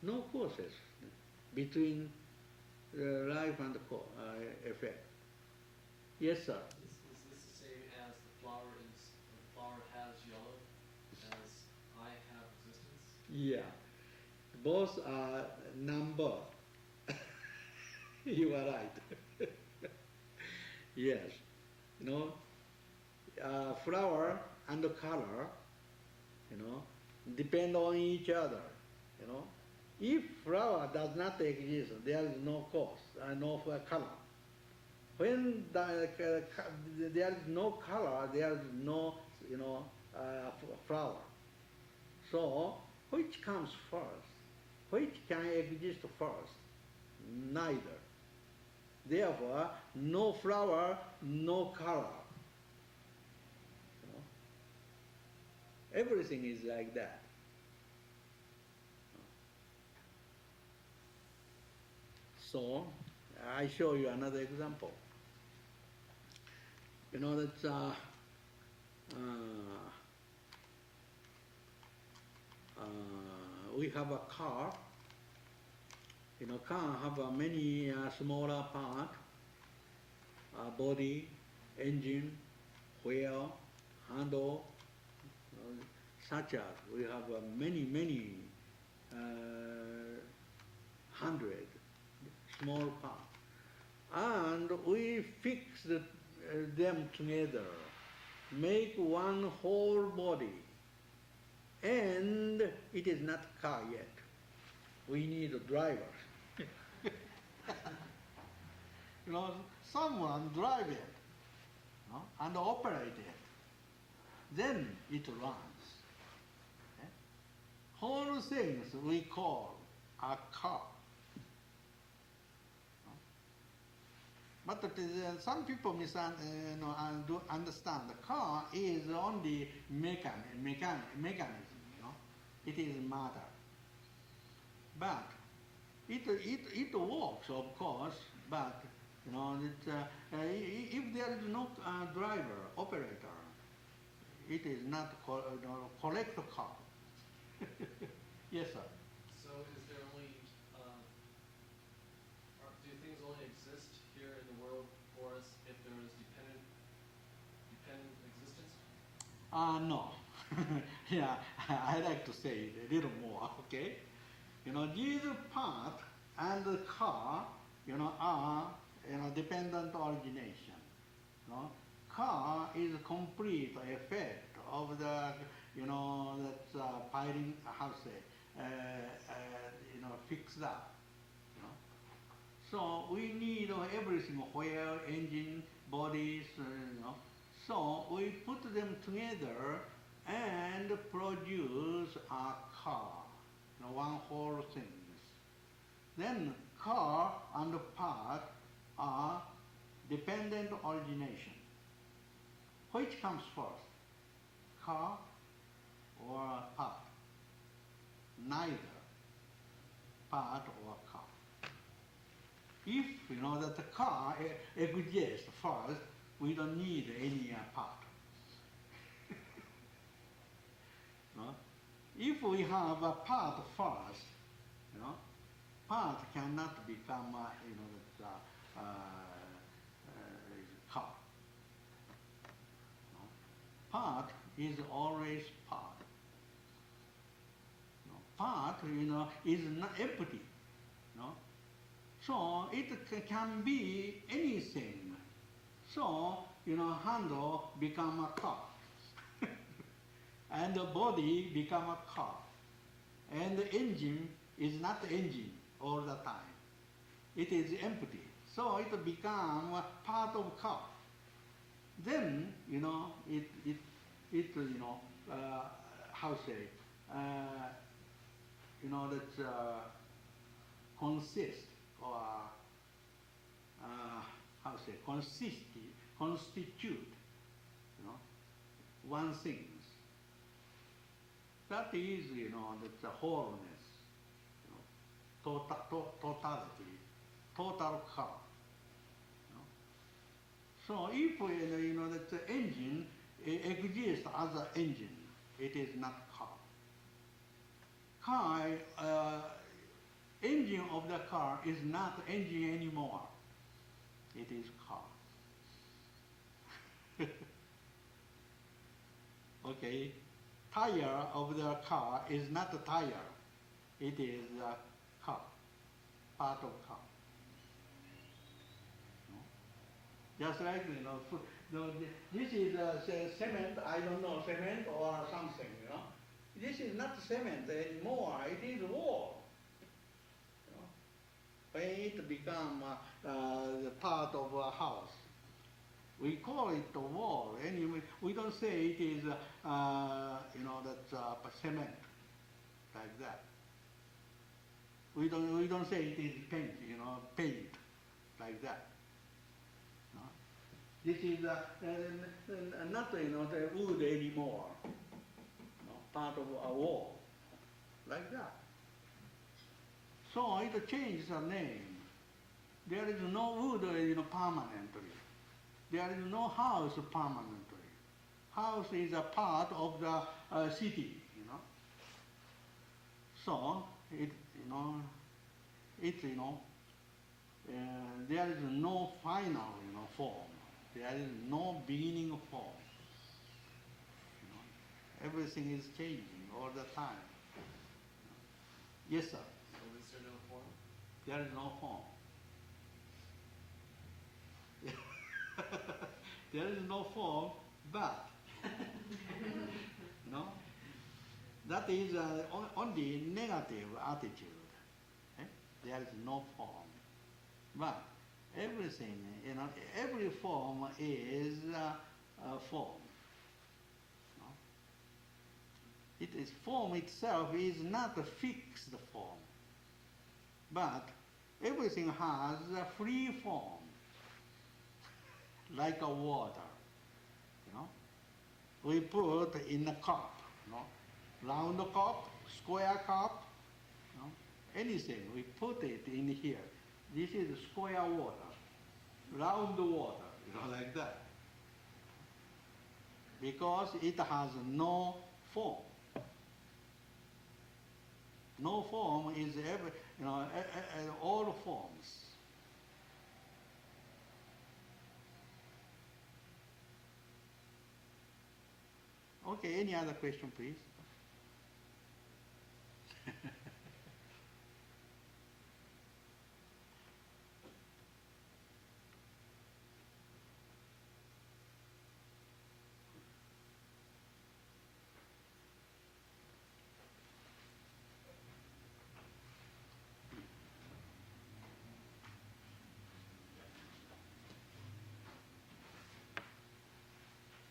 Speaker 1: No causes between life and effect. Yes, sir.
Speaker 3: Is this the same as the flower has yellow as I have existence?
Speaker 1: Yeah. Both are number. You are right. Yes. Flower and color, depend on each other. You know, if flower does not exist, there is no cause, no color. When there is no color, there is no flower. So which comes first? Which can exist first? Neither. Therefore, no flower, no color. You know? Everything is like that. So, I show you another example. You know that we have a car. You know, car have many smaller parts, body, engine, wheel, handle, such as we have many hundred small parts, and we fix them together, make one whole body, and it is not car yet. We need a driver. You know, someone drive it, and operate it. Then it runs. Okay? Whole things we call a car. But some people do understand the car is only mechanism. It is matter. But it works, of course. But if there is no driver, operator, it is not correct car. Yes, sir.
Speaker 3: So is there only, do things only exist here in the world for us if there is dependent existence?
Speaker 1: No. Yeah, I like to say a little more, okay? These part and the car, are, dependent origination. Car is complete effect of the, that's piling, how to say, fix that. So we need everything, wheel, engine, bodies, So we put them together and produce a car, one whole thing. Then car and part are dependent origination. Which comes first, car or part? Neither part or car. If that the car exists first, we don't need any part. No? If we have a part first, part cannot become car. No? Part is always part. Part is not empty. So it can be anything. So handle become a car, and the body become a car, and the engine is not engine all the time. It is empty. So it become part of car. Then how say that consist or how say constitute one thing. That is that's the wholeness, totality, total car. So if that the engine exists as an engine, it is not car. Engine of the car is not engine anymore. It is car. Okay, tire of the car is not a tire. It is a car, part of car. Just like this is cement. I don't know, cement or something. This is not cement anymore, it is wall. You know? When it become the part of a house, we call it the wall. Anyway, we don't say it is, cement, like that. We don't say it is paint, paint, like that. No? This is not, the wood anymore. Part of a wall, like that. So it changes the name. There is no wood, permanently. There is no house permanently. House is a part of the city, So it, there is no final, form. There is no beginning form. Everything is changing all the time. Yes, sir.
Speaker 3: So is there no form?
Speaker 1: There is no form. There is no form, but that is only negative attitude. There is no form, but everything, every form is a form. It is form itself is not a fixed form, but everything has a free form, like a water. We put in a cup, round cup, square cup, anything. We put it in here. This is square water, round water, like that, because it has no form. No form is all forms. Okay, any other question, please?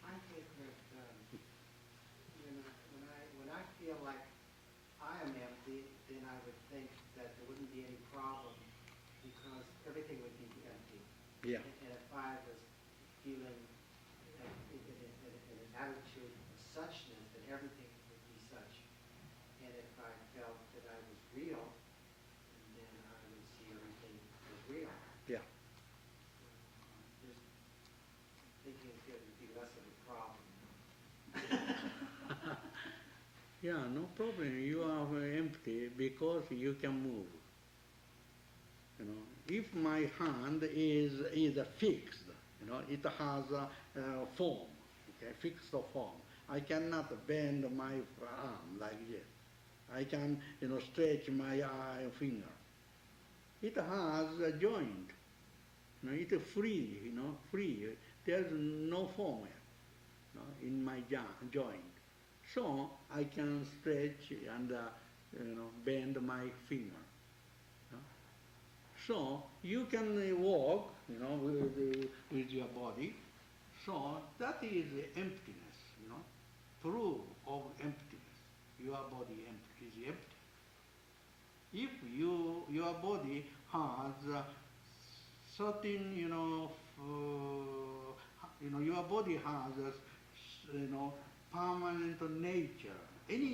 Speaker 4: I think that when I feel like I am empty, then I would think that there wouldn't be any problem because everything would be empty.
Speaker 1: Yeah.
Speaker 4: And if I was feeling in an attitude of suchness, that everything would be such. And if I felt that I was real, then I would see everything as real.
Speaker 1: Yeah.
Speaker 4: Just thinking it would be less of a problem.
Speaker 1: Yeah, no problem. You are empty because you can move. If my hand is fixed, it has a form, okay, fixed form. I cannot bend my arm like this. I can, stretch my finger. It has a joint. It is free, free. There's no form in my joint. So I can stretch and bend my finger. So you can walk, with your body. So that is emptiness, proof of emptiness. Your body is empty. If your body has certain, your body has a, permanent nature, any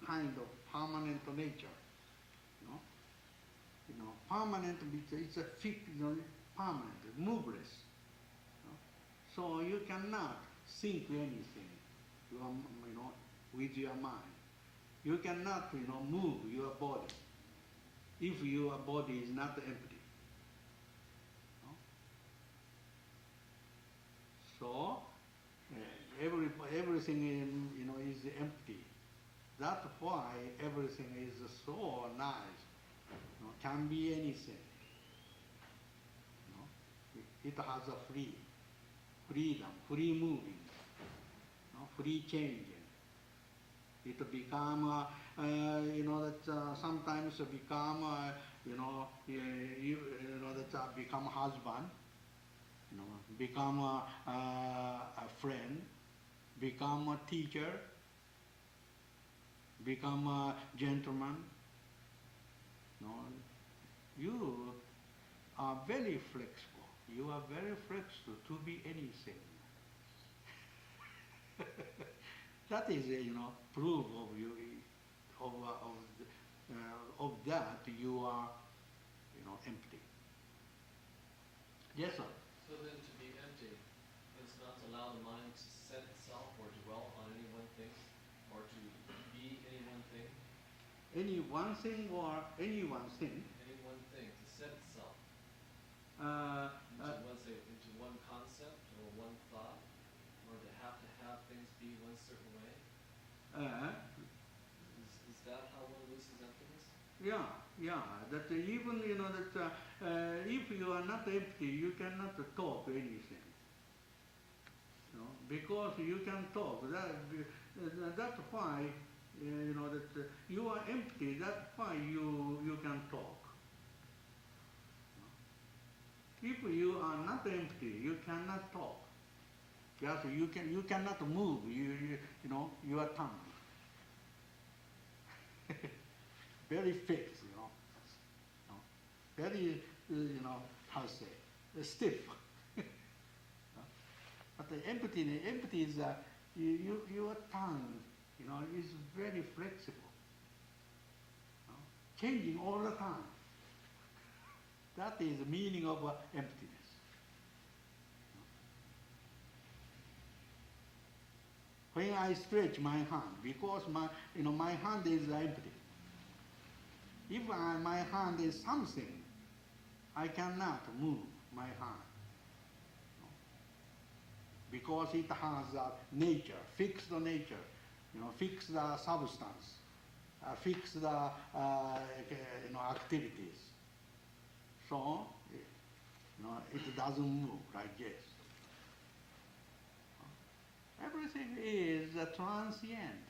Speaker 1: kind of permanent nature, permanent because it's a fixed, permanent, moveless. So you cannot think anything, with your mind. You cannot, move your body if your body is not empty. So everything is empty. That's why everything is so nice. Can be anything. It has a freedom, free moving, free changing. It become, that sometimes become, that become husband, become a friend, become a teacher, become a gentleman. You are very flexible. You are very flexible to be anything. That is, proof of you, of that you are, empty. Yes, sir.
Speaker 3: So then to be empty is not to allow the mind to set itself or dwell on any one thing, or to be any one thing.
Speaker 1: Any one thing or any one thing.
Speaker 3: Any one thing, to set itself
Speaker 1: Uh,
Speaker 3: into one concept or one thought, or to have things be one certain way. Is that how one loses emptiness?
Speaker 1: yeah. That even if you are not empty, you cannot talk anything. Because you can talk. That's why that you are empty. That's why you can talk. If you are not empty, you cannot talk. Yes, you cannot move. Your tongue. Very fixed, very, how to say, stiff. But the empty is, your tongue, is very flexible, changing all the time. That is the meaning of emptiness. When I stretch my hand, because my hand is empty. If my hand is something, I cannot move my hand. Because it has a nature, fixed nature, fixed substance, fixed activities. So, it doesn't move like this. Everything is transient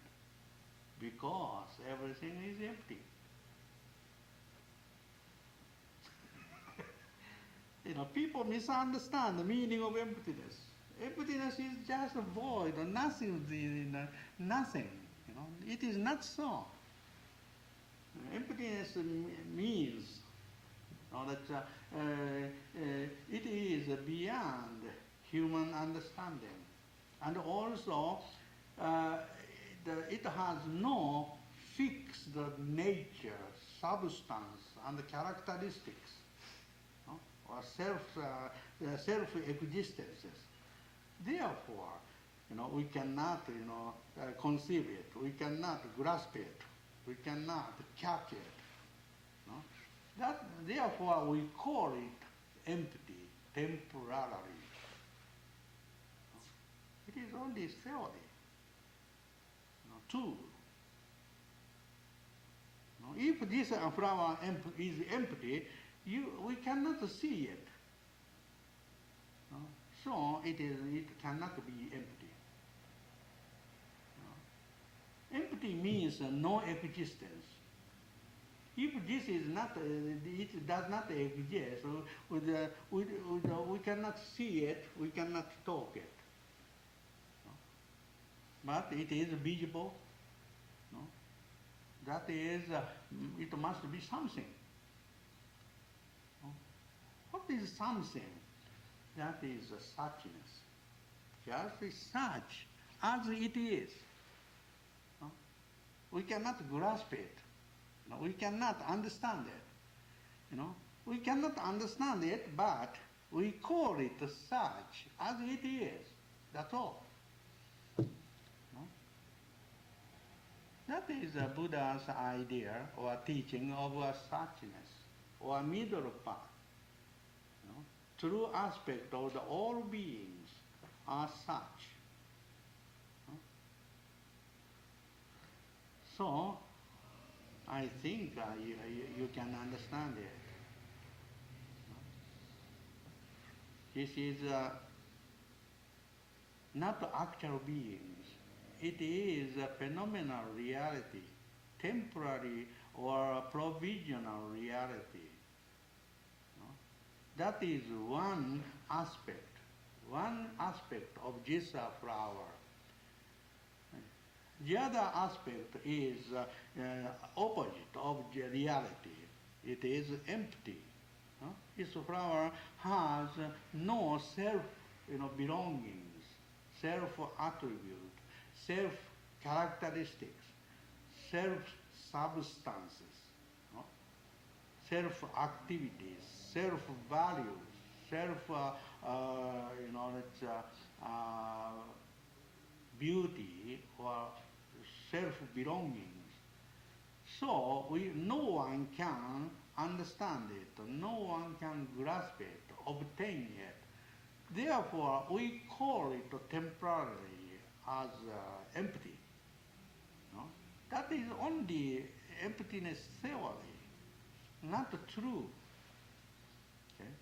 Speaker 1: because everything is empty. People misunderstand the meaning of emptiness. Emptiness is just a void, or nothing. Nothing. It is not so. Emptiness means that it is beyond human understanding, and also it has no fixed nature, substance, and characteristics, or self-existences. Therefore, we cannot, conceive it. We cannot grasp it. We cannot catch it. Therefore, we call it empty temporarily. It is only theory, tool. If this flower is empty, we cannot see it. So it cannot be empty. Empty means no existence. If this is not, it does not exist, we cannot see it, we cannot talk it. But it is visible. That is, it must be something. What is something? That is suchness. Just such as it is. We cannot grasp it. We cannot understand it. We cannot understand it, but we call it such as it is. That's all. That is Buddha's idea or teaching of suchness, or middle path. True aspect of all beings are such. So, I think you can understand it. This is not actual beings, it is a phenomenal reality, temporary or provisional reality. No? That is one aspect of this flower. The other aspect is opposite of the reality. It is empty. This flower has no self, belongings, self attribute, self characteristics, self substances, self activities, self values, self, it's, beauty or self belongings. So no one can understand it, no one can grasp it, obtain it. Therefore, we call it temporarily as empty. No? That is only emptiness theory, not true. Okay?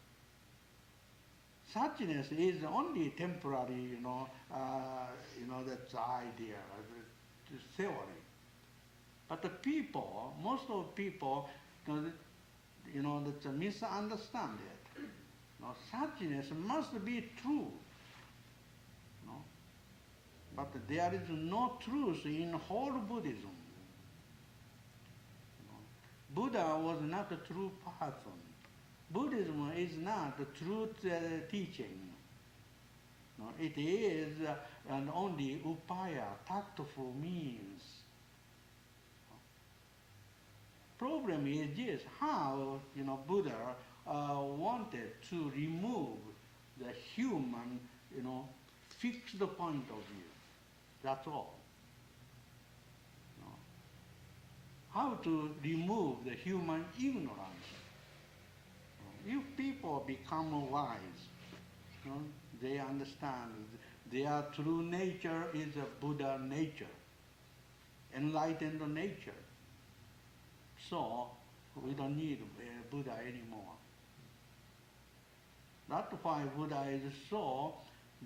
Speaker 1: Suchness is only temporary, that's idea, the theory. But the people, most of people, that misunderstand it. Suchness must be true. But there is no truth in whole Buddhism. Buddha was not a true person. Buddhism is not the truth teaching. It is only upaya, tactful means. Problem is this: how Buddha wanted to remove the human, fixed point of view. That's all. How to remove the human ignorance. If people become wise, they understand their true nature is a Buddha nature, enlightened nature. So we don't need Buddha anymore. That's why Buddha is so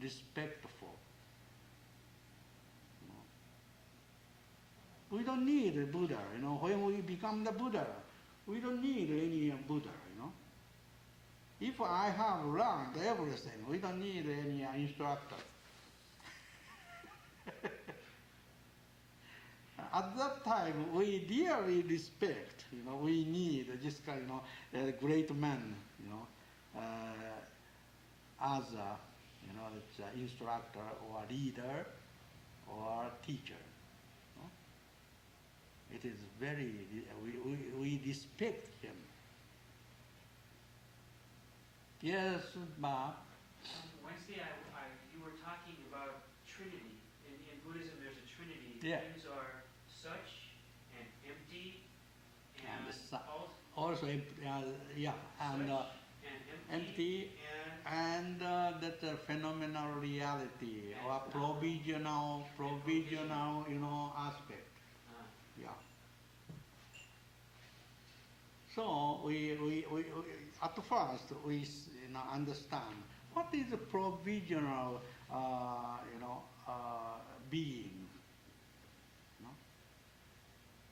Speaker 1: respectful. We don't need a Buddha, when we become the Buddha, we don't need any Buddha, If I have learned everything, we don't need any instructor. At that time, we dearly respect, we need this kind of great man, as a, it's an instructor or leader or teacher. It is very, we respect him. Yes, Bob?
Speaker 5: Wednesday, you were talking about Trinity. In Buddhism, there's a Trinity.
Speaker 1: Yeah.
Speaker 5: Things are such and empty
Speaker 1: And
Speaker 5: and
Speaker 1: also empty, and
Speaker 5: such and
Speaker 1: empty and that phenomenal reality or provisional, aspect. Yeah. So we at first we understand what is a provisional being.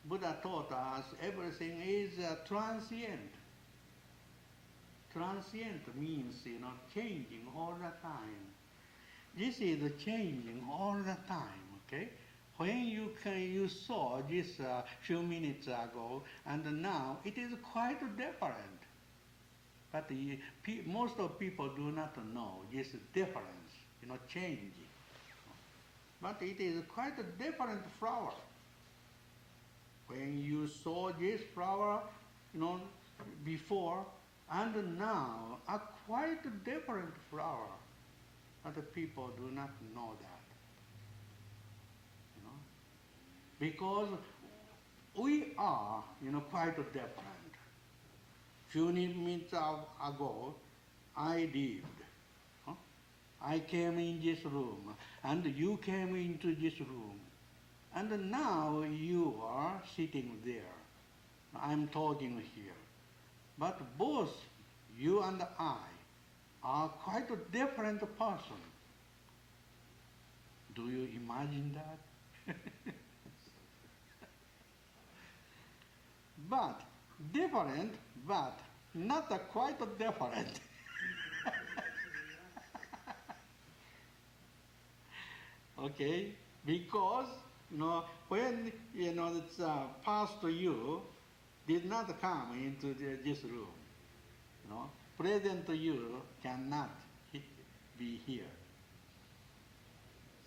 Speaker 1: Buddha taught us everything is transient. Transient means changing all the time. This is changing all the time. Okay. When you saw this few minutes ago, and now it is quite different. But most of people do not know this difference, changing. But it is quite a different flower. When you saw this flower, before, and now, a quite different flower. But the people do not know that. Because we are, quite different. Few minutes ago, I lived. I came in this room, and you came into this room. And now you are sitting there. I'm talking here. But both you and I are quite a different person. Do you imagine that? But different, but not quite different. Okay, because when it's past you did not come into this room, present you cannot be here.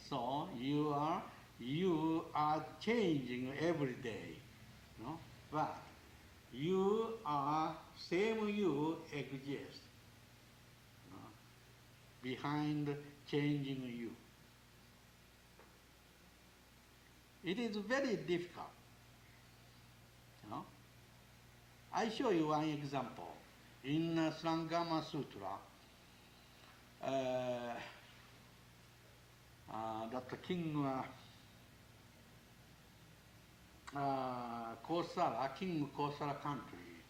Speaker 1: So you are changing every day, but you are same you exist behind changing you. It is very difficult. I show you one example. In Sangama Sutra, that the king Kosala, King Kosala country,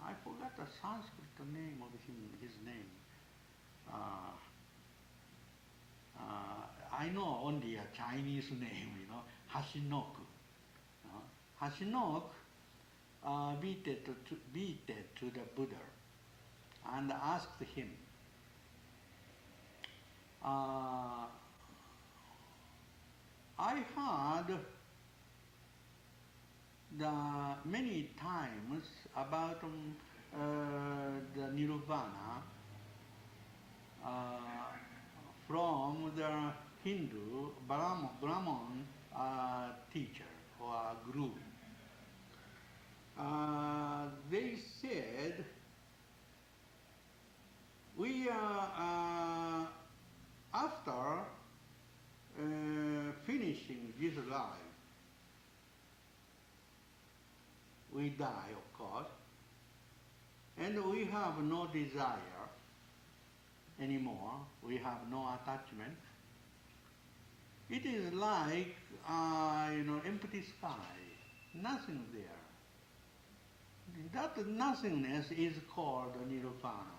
Speaker 1: I forgot the Sanskrit name of his name. I know only a Chinese name, Hashinoku. Hashinoku beat to the Buddha and asked him, I heard many times about the Nirvana from the Hindu Brahman teacher or guru. They said, we are after finishing this life, we die, of course, and we have no desire anymore. We have no attachment. It is like empty sky, nothing there. That nothingness is called nirvana.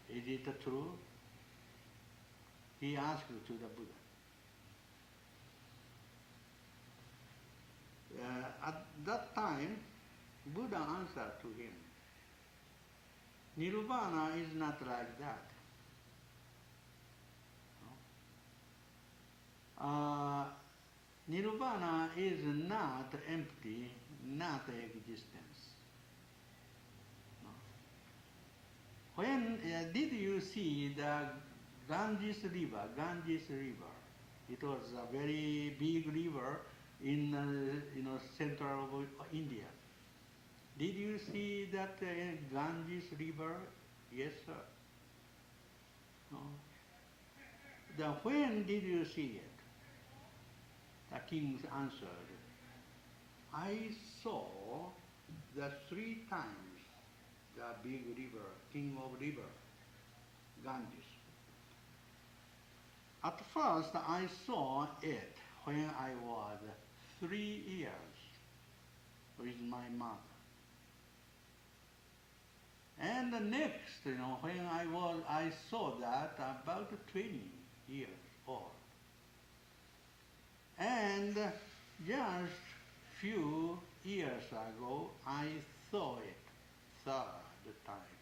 Speaker 1: Is it true? He asked to the Buddha. At that time, Buddha answered to him, Nirvana is not like that. Nirvana is not empty, not existence. When did you see the Ganges River? Ganges River. It was a very big river in central of India. Did you see that Ganges River? Yes, sir. No. When did you see it? The king answered, I saw the 3 times the big river, king of river, Ganges. At first I saw it when I was 3 years with my mother. And the next, when I saw that about 20 years old. And just few years ago, I saw it 3rd time.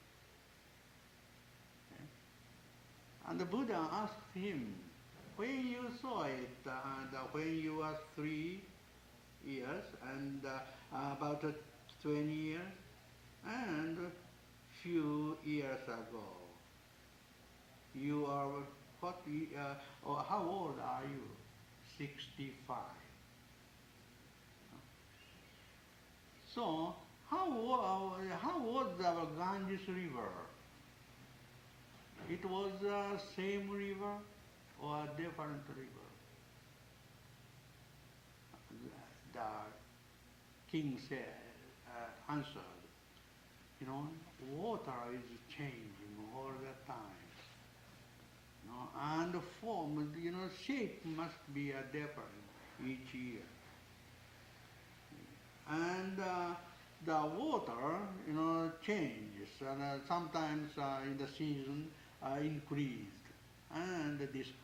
Speaker 1: Okay? And the Buddha asked him, when you saw it, when you were 3 years and about 20 years, and few years ago, you are or how old are you? 65. So how was our Ganges River? It was the same river or a different river? The king said, answered, water is changing all the time. And the form, shape must be different each year. And the water, changes, and sometimes in the season increased and decreased.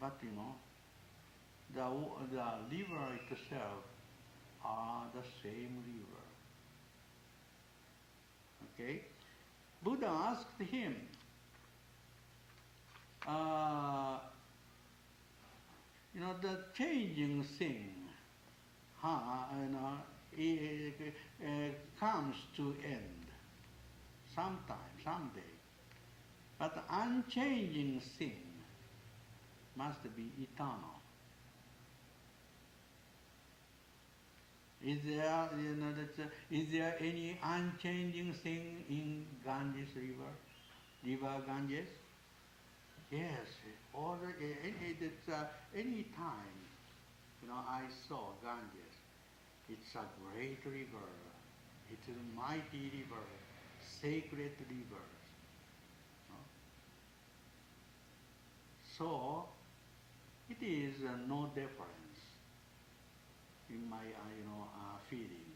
Speaker 1: But the river itself are the same river. Okay? Buddha asked him, the changing thing, it comes to end sometime, someday. But unchanging thing must be eternal. Is there any unchanging thing in Ganges River, River Ganges? Yes, any time, I saw Ganges. It's a great river. It's a mighty river, sacred river. So, it is no difference in my, feeling.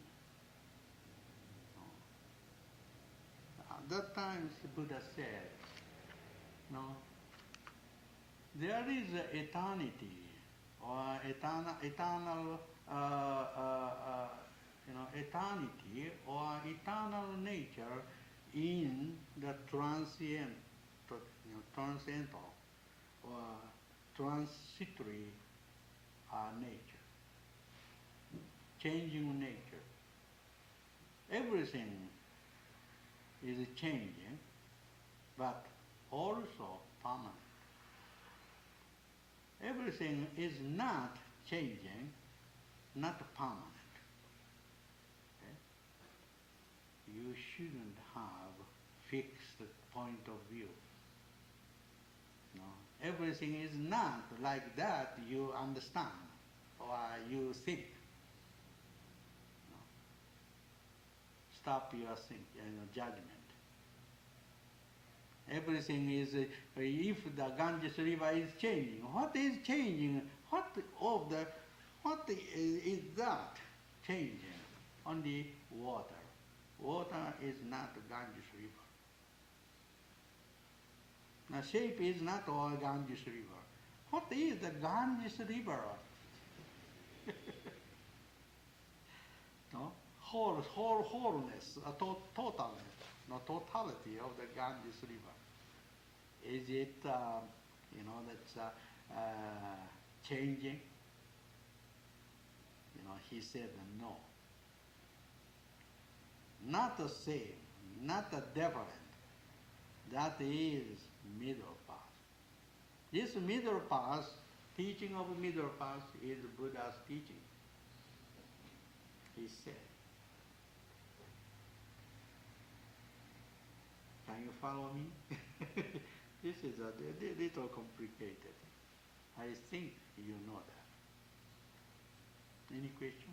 Speaker 1: At that time, Buddha said, there is eternity or eternal, eternity or eternal nature in the transcendental or transitory nature, changing nature. Everything is changing, but also permanent. Everything is not changing, not permanent. Okay? You shouldn't have fixed point of view. No. Everything is not like that you understand or you think. No. Stop your judgment. Everything is, if the Ganges River is changing, what is changing? What is that changing? Only water. Water is not the Ganges River. The shape is not all Ganges River. What is the Ganges River? No? Wholeness, totalness, totality of the Ganges River. Is it, that's changing? He said no. Not the same, not the different. That is middle path. This middle path, teaching of middle path is Buddha's teaching. He said. Can you follow me? This is a little complicated. I think you know that. Any question?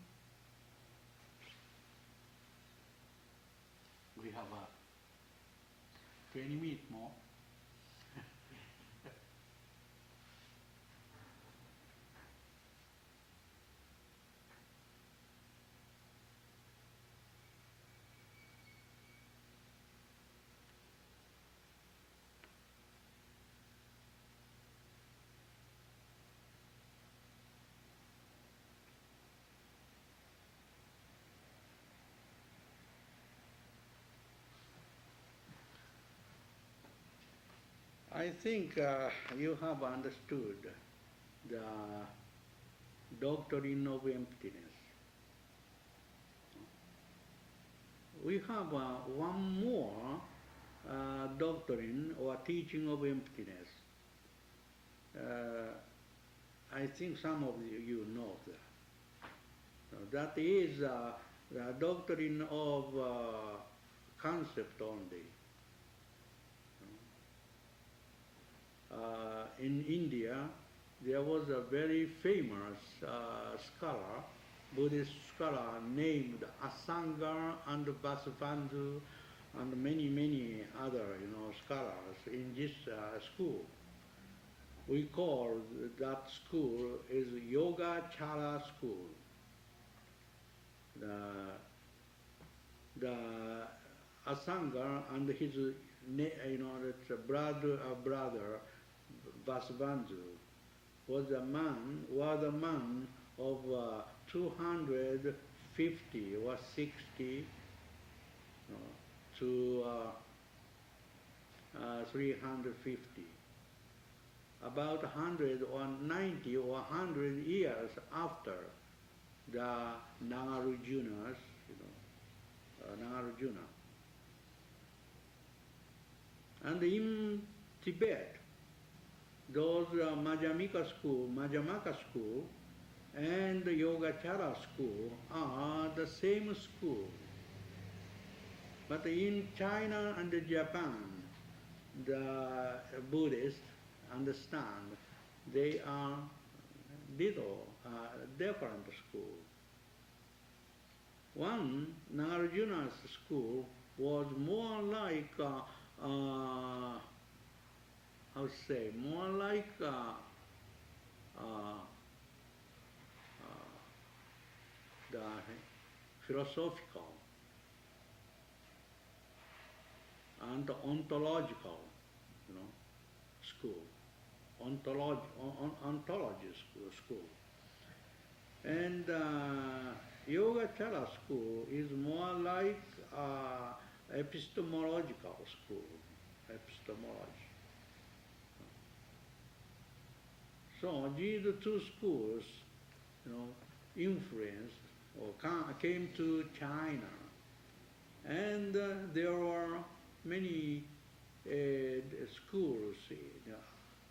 Speaker 1: We have 20 minutes more. I think you have understood the doctrine of emptiness. We have one more doctrine or teaching of emptiness. I think some of you know that. That is the doctrine of concept only. In India, there was a very famous scholar, Buddhist scholar named Asanga and Vasubandhu and many other scholars in this school. We call that school is Yogacara School. the Asanga and his brother Vasubandhu was a man of 250 or 60 to 350. About 100 or 90 or 100 years after the Nagarjunas, Nagarjuna. And in Tibet, those Madhyamaka school and Yogacara school are the same school. But in China and Japan, the Buddhists understand they are different school. One, Nagarjuna's school was more like more like the philosophical and ontological, school, ontology school. And Yogacara school is more like epistemological school, epistemology. So these two schools, influenced or came to China, and there were many schools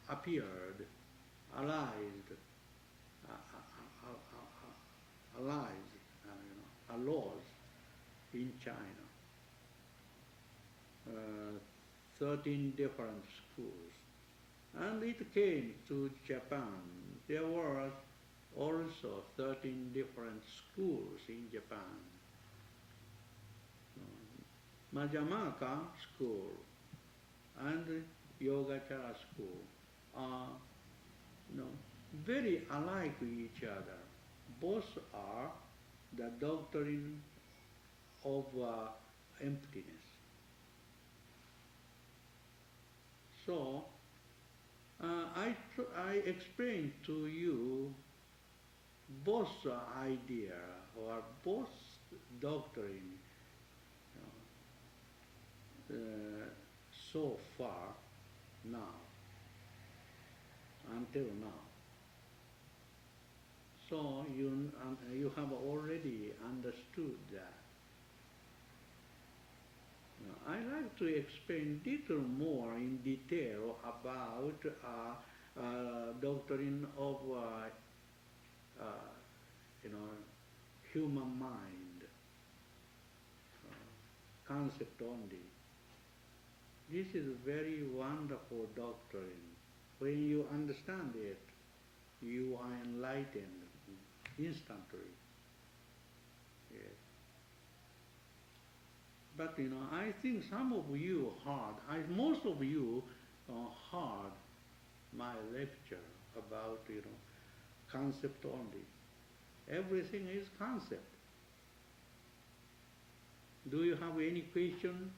Speaker 1: appeared, arose in China. 13 different schools. And it came to Japan. There were also 13 different schools in Japan. Madhyamaka school and Yogacara school are very alike each other. Both are the doctrine of emptiness. So I explained to you both idea or both doctrine so far now, until now. So you have already understood that. I like to explain little more in detail about doctrine of human mind, concept only. This is a very wonderful doctrine. When you understand it, you are enlightened instantly. Yes. But I think some of you heard, most of you heard my lecture about concept only. Everything is concept. Do you have any question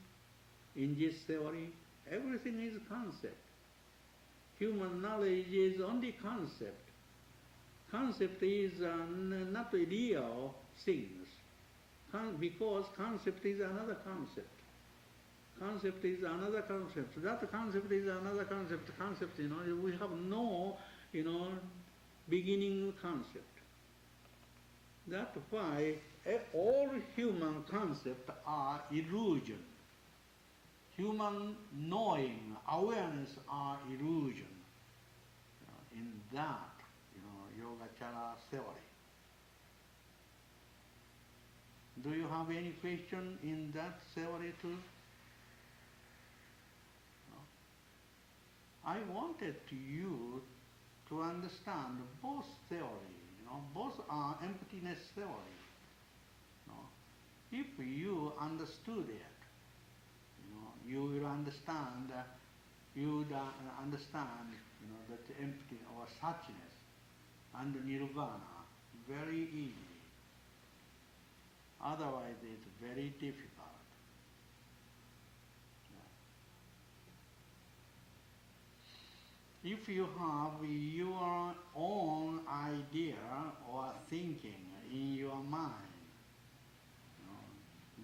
Speaker 1: in this theory? Everything is concept. Human knowledge is only concept. Concept is not real things. Because concept is another concept. Concept is another concept. That concept is another concept. Concept, we have no, beginning concept. That's why all human concepts are illusion. Human knowing, awareness are illusion. In that, Yogacara theory. Do you have any question in that theory too? No? I wanted you to understand both theory. Both are emptiness theory. If you understood it, you will understand. You would understand, that empty or suchness and nirvana very easily. Otherwise, it's very difficult. If you have your own idea or thinking in your mind,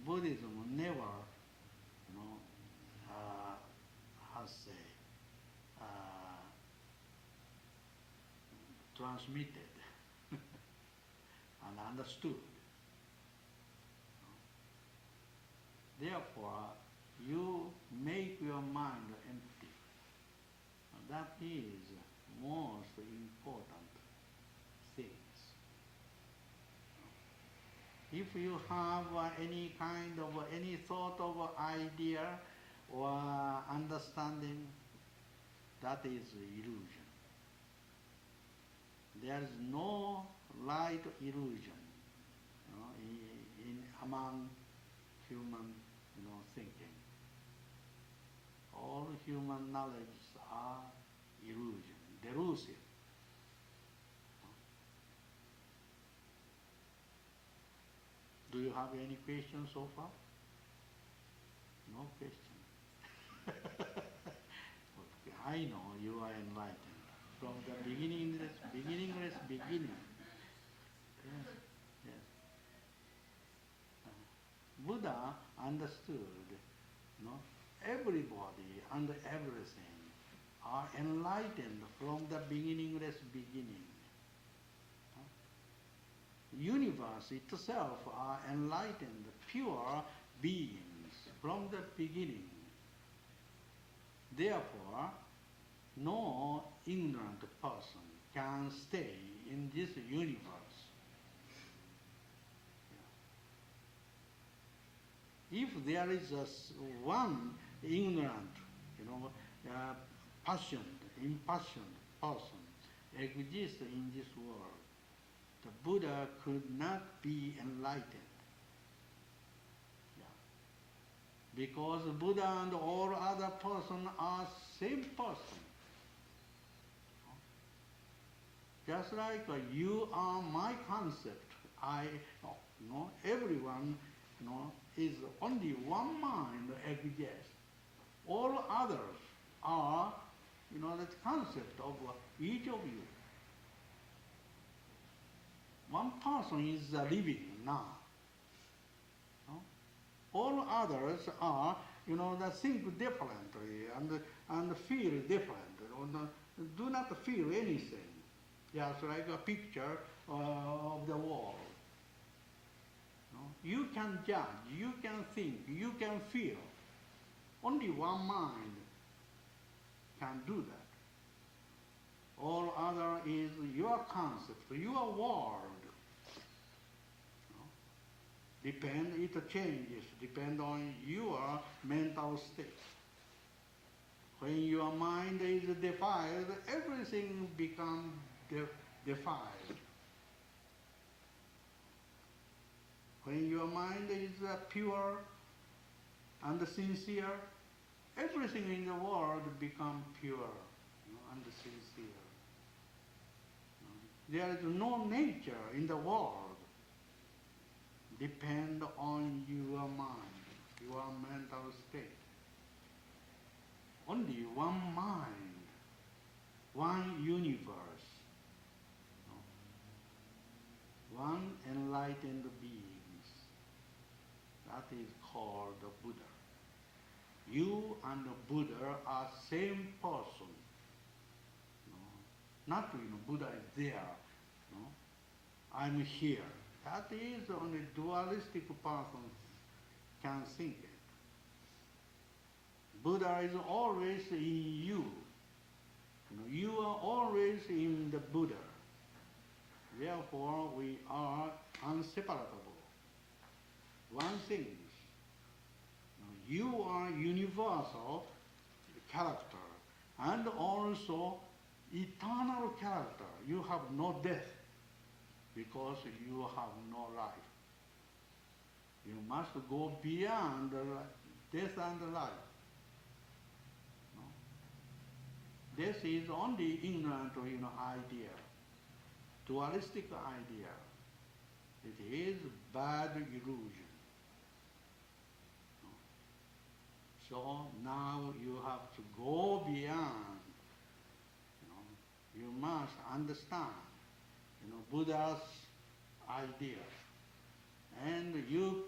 Speaker 1: Buddhism never, how to say, uh, transmitted and understood. Therefore, you make your mind empty. That is most important things. If you have any kind of any sort of idea or understanding, that is illusion. There is no light illusion in among human thinking. All human knowledge are illusion, delusive. Do you have any questions so far? No question. Okay, I know you are enlightened. From the beginningless beginning. Yes, yes. Buddha understood, everybody and everything are enlightened from the beginningless beginning. Universe itself are enlightened, pure beings from the beginning. Therefore, no ignorant person can stay in this universe. If there is one ignorant, impassioned person exists in this world, the Buddha could not be enlightened. Because Buddha and all other persons are same person. Just like you are my concept, everyone is only one mind exists. All others are, that concept of each of you. One person is living now. All others are, that think differently and feel different, do not feel anything. Just like a picture of the world. You can judge, you can think, you can feel. Only one mind can do that. All other is your concept, your world. It changes, depend on your mental state. When your mind is defiled, everything becomes defiled. When your mind is pure and sincere, everything in the world becomes pure and sincere. There is no nature in the world. Depend on your mind, your mental state. Only one mind, one universe, one enlightened beings. That is called the Buddha. You and the Buddha are same person. Not Buddha is there. I'm here. That is only dualistic person can think it. Buddha is always in you. You are always in the Buddha. Therefore, we are inseparable. One thing is, you are universal character and also eternal character. You have no death because you have no life. You must go beyond death and life. Death is only ignorant idea, dualistic idea. It is bad illusion. So now you have to go beyond. You must understand, Buddha's idea, and you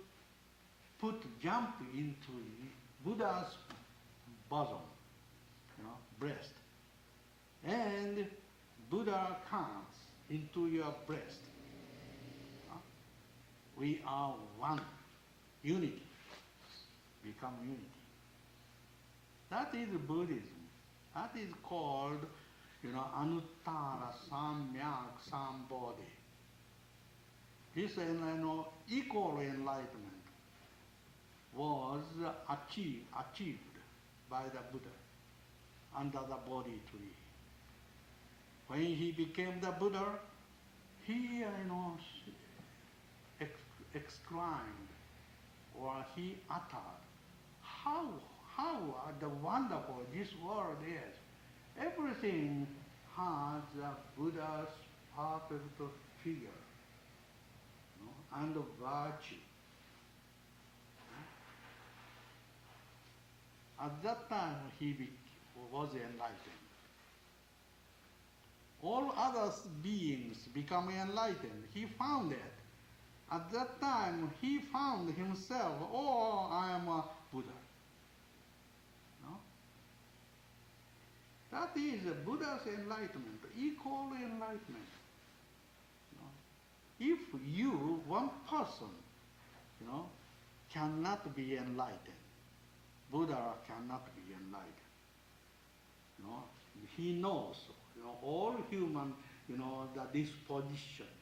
Speaker 1: jump into Buddha's bosom, breast, and Buddha comes into your breast. We are one, unity, become unity. That is Buddhism. That is called, Anuttara Samyak Sambodhi. This equal enlightenment was achieved by the Buddha under the Bodhi tree. When he became the Buddha, he, exclaimed, or he uttered, how the wonderful this world is. Everything has a Buddha's perfect figure, and virtue. At that time, he was enlightened. All other beings become enlightened. He found it. At that time, he found himself, oh, I am a Buddha. That is Buddha's enlightenment, equal enlightenment. If you, one person, cannot be enlightened, Buddha cannot be enlightened. He knows, all human, the disposition,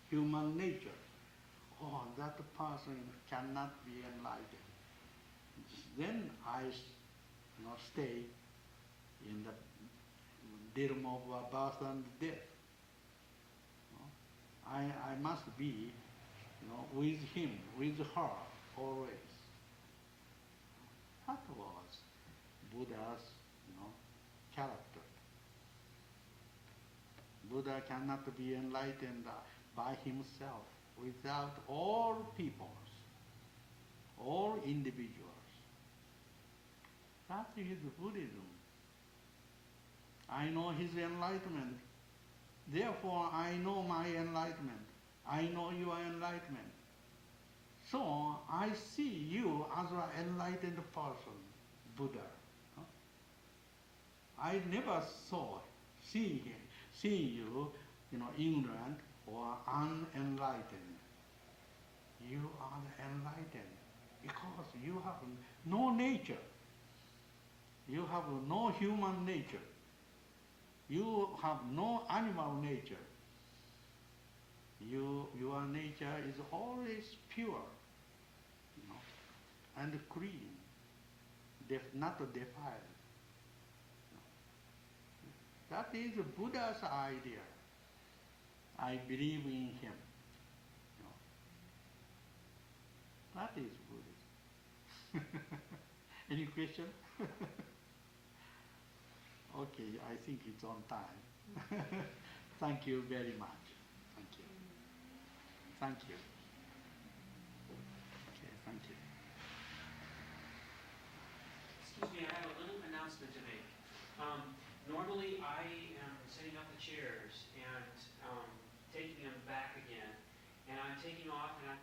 Speaker 1: human nature. Oh, that person cannot be enlightened. Then I, stay in the realm of birth and death. I must be, with him, with her, always. That was Buddha's, character. Buddha cannot be enlightened by himself without all peoples, all individuals. That is Buddhism. I know his enlightenment. Therefore, I know my enlightenment. I know your enlightenment. So, I see you as an enlightened person, Buddha. I never see you, ignorant or unenlightened. You are enlightened because you have no nature. You have no human nature. You have no animal nature. Your nature is always pure, and clean, not defiled. That is Buddha's idea. I believe in him. That is Buddhism. Any question? Okay, I think it's on time. Thank you very much. Thank you. Thank you. Okay, thank you.
Speaker 5: Excuse me, I have a little announcement to make. Normally, I am setting up the chairs and taking them back again, and I'm taking off and I'm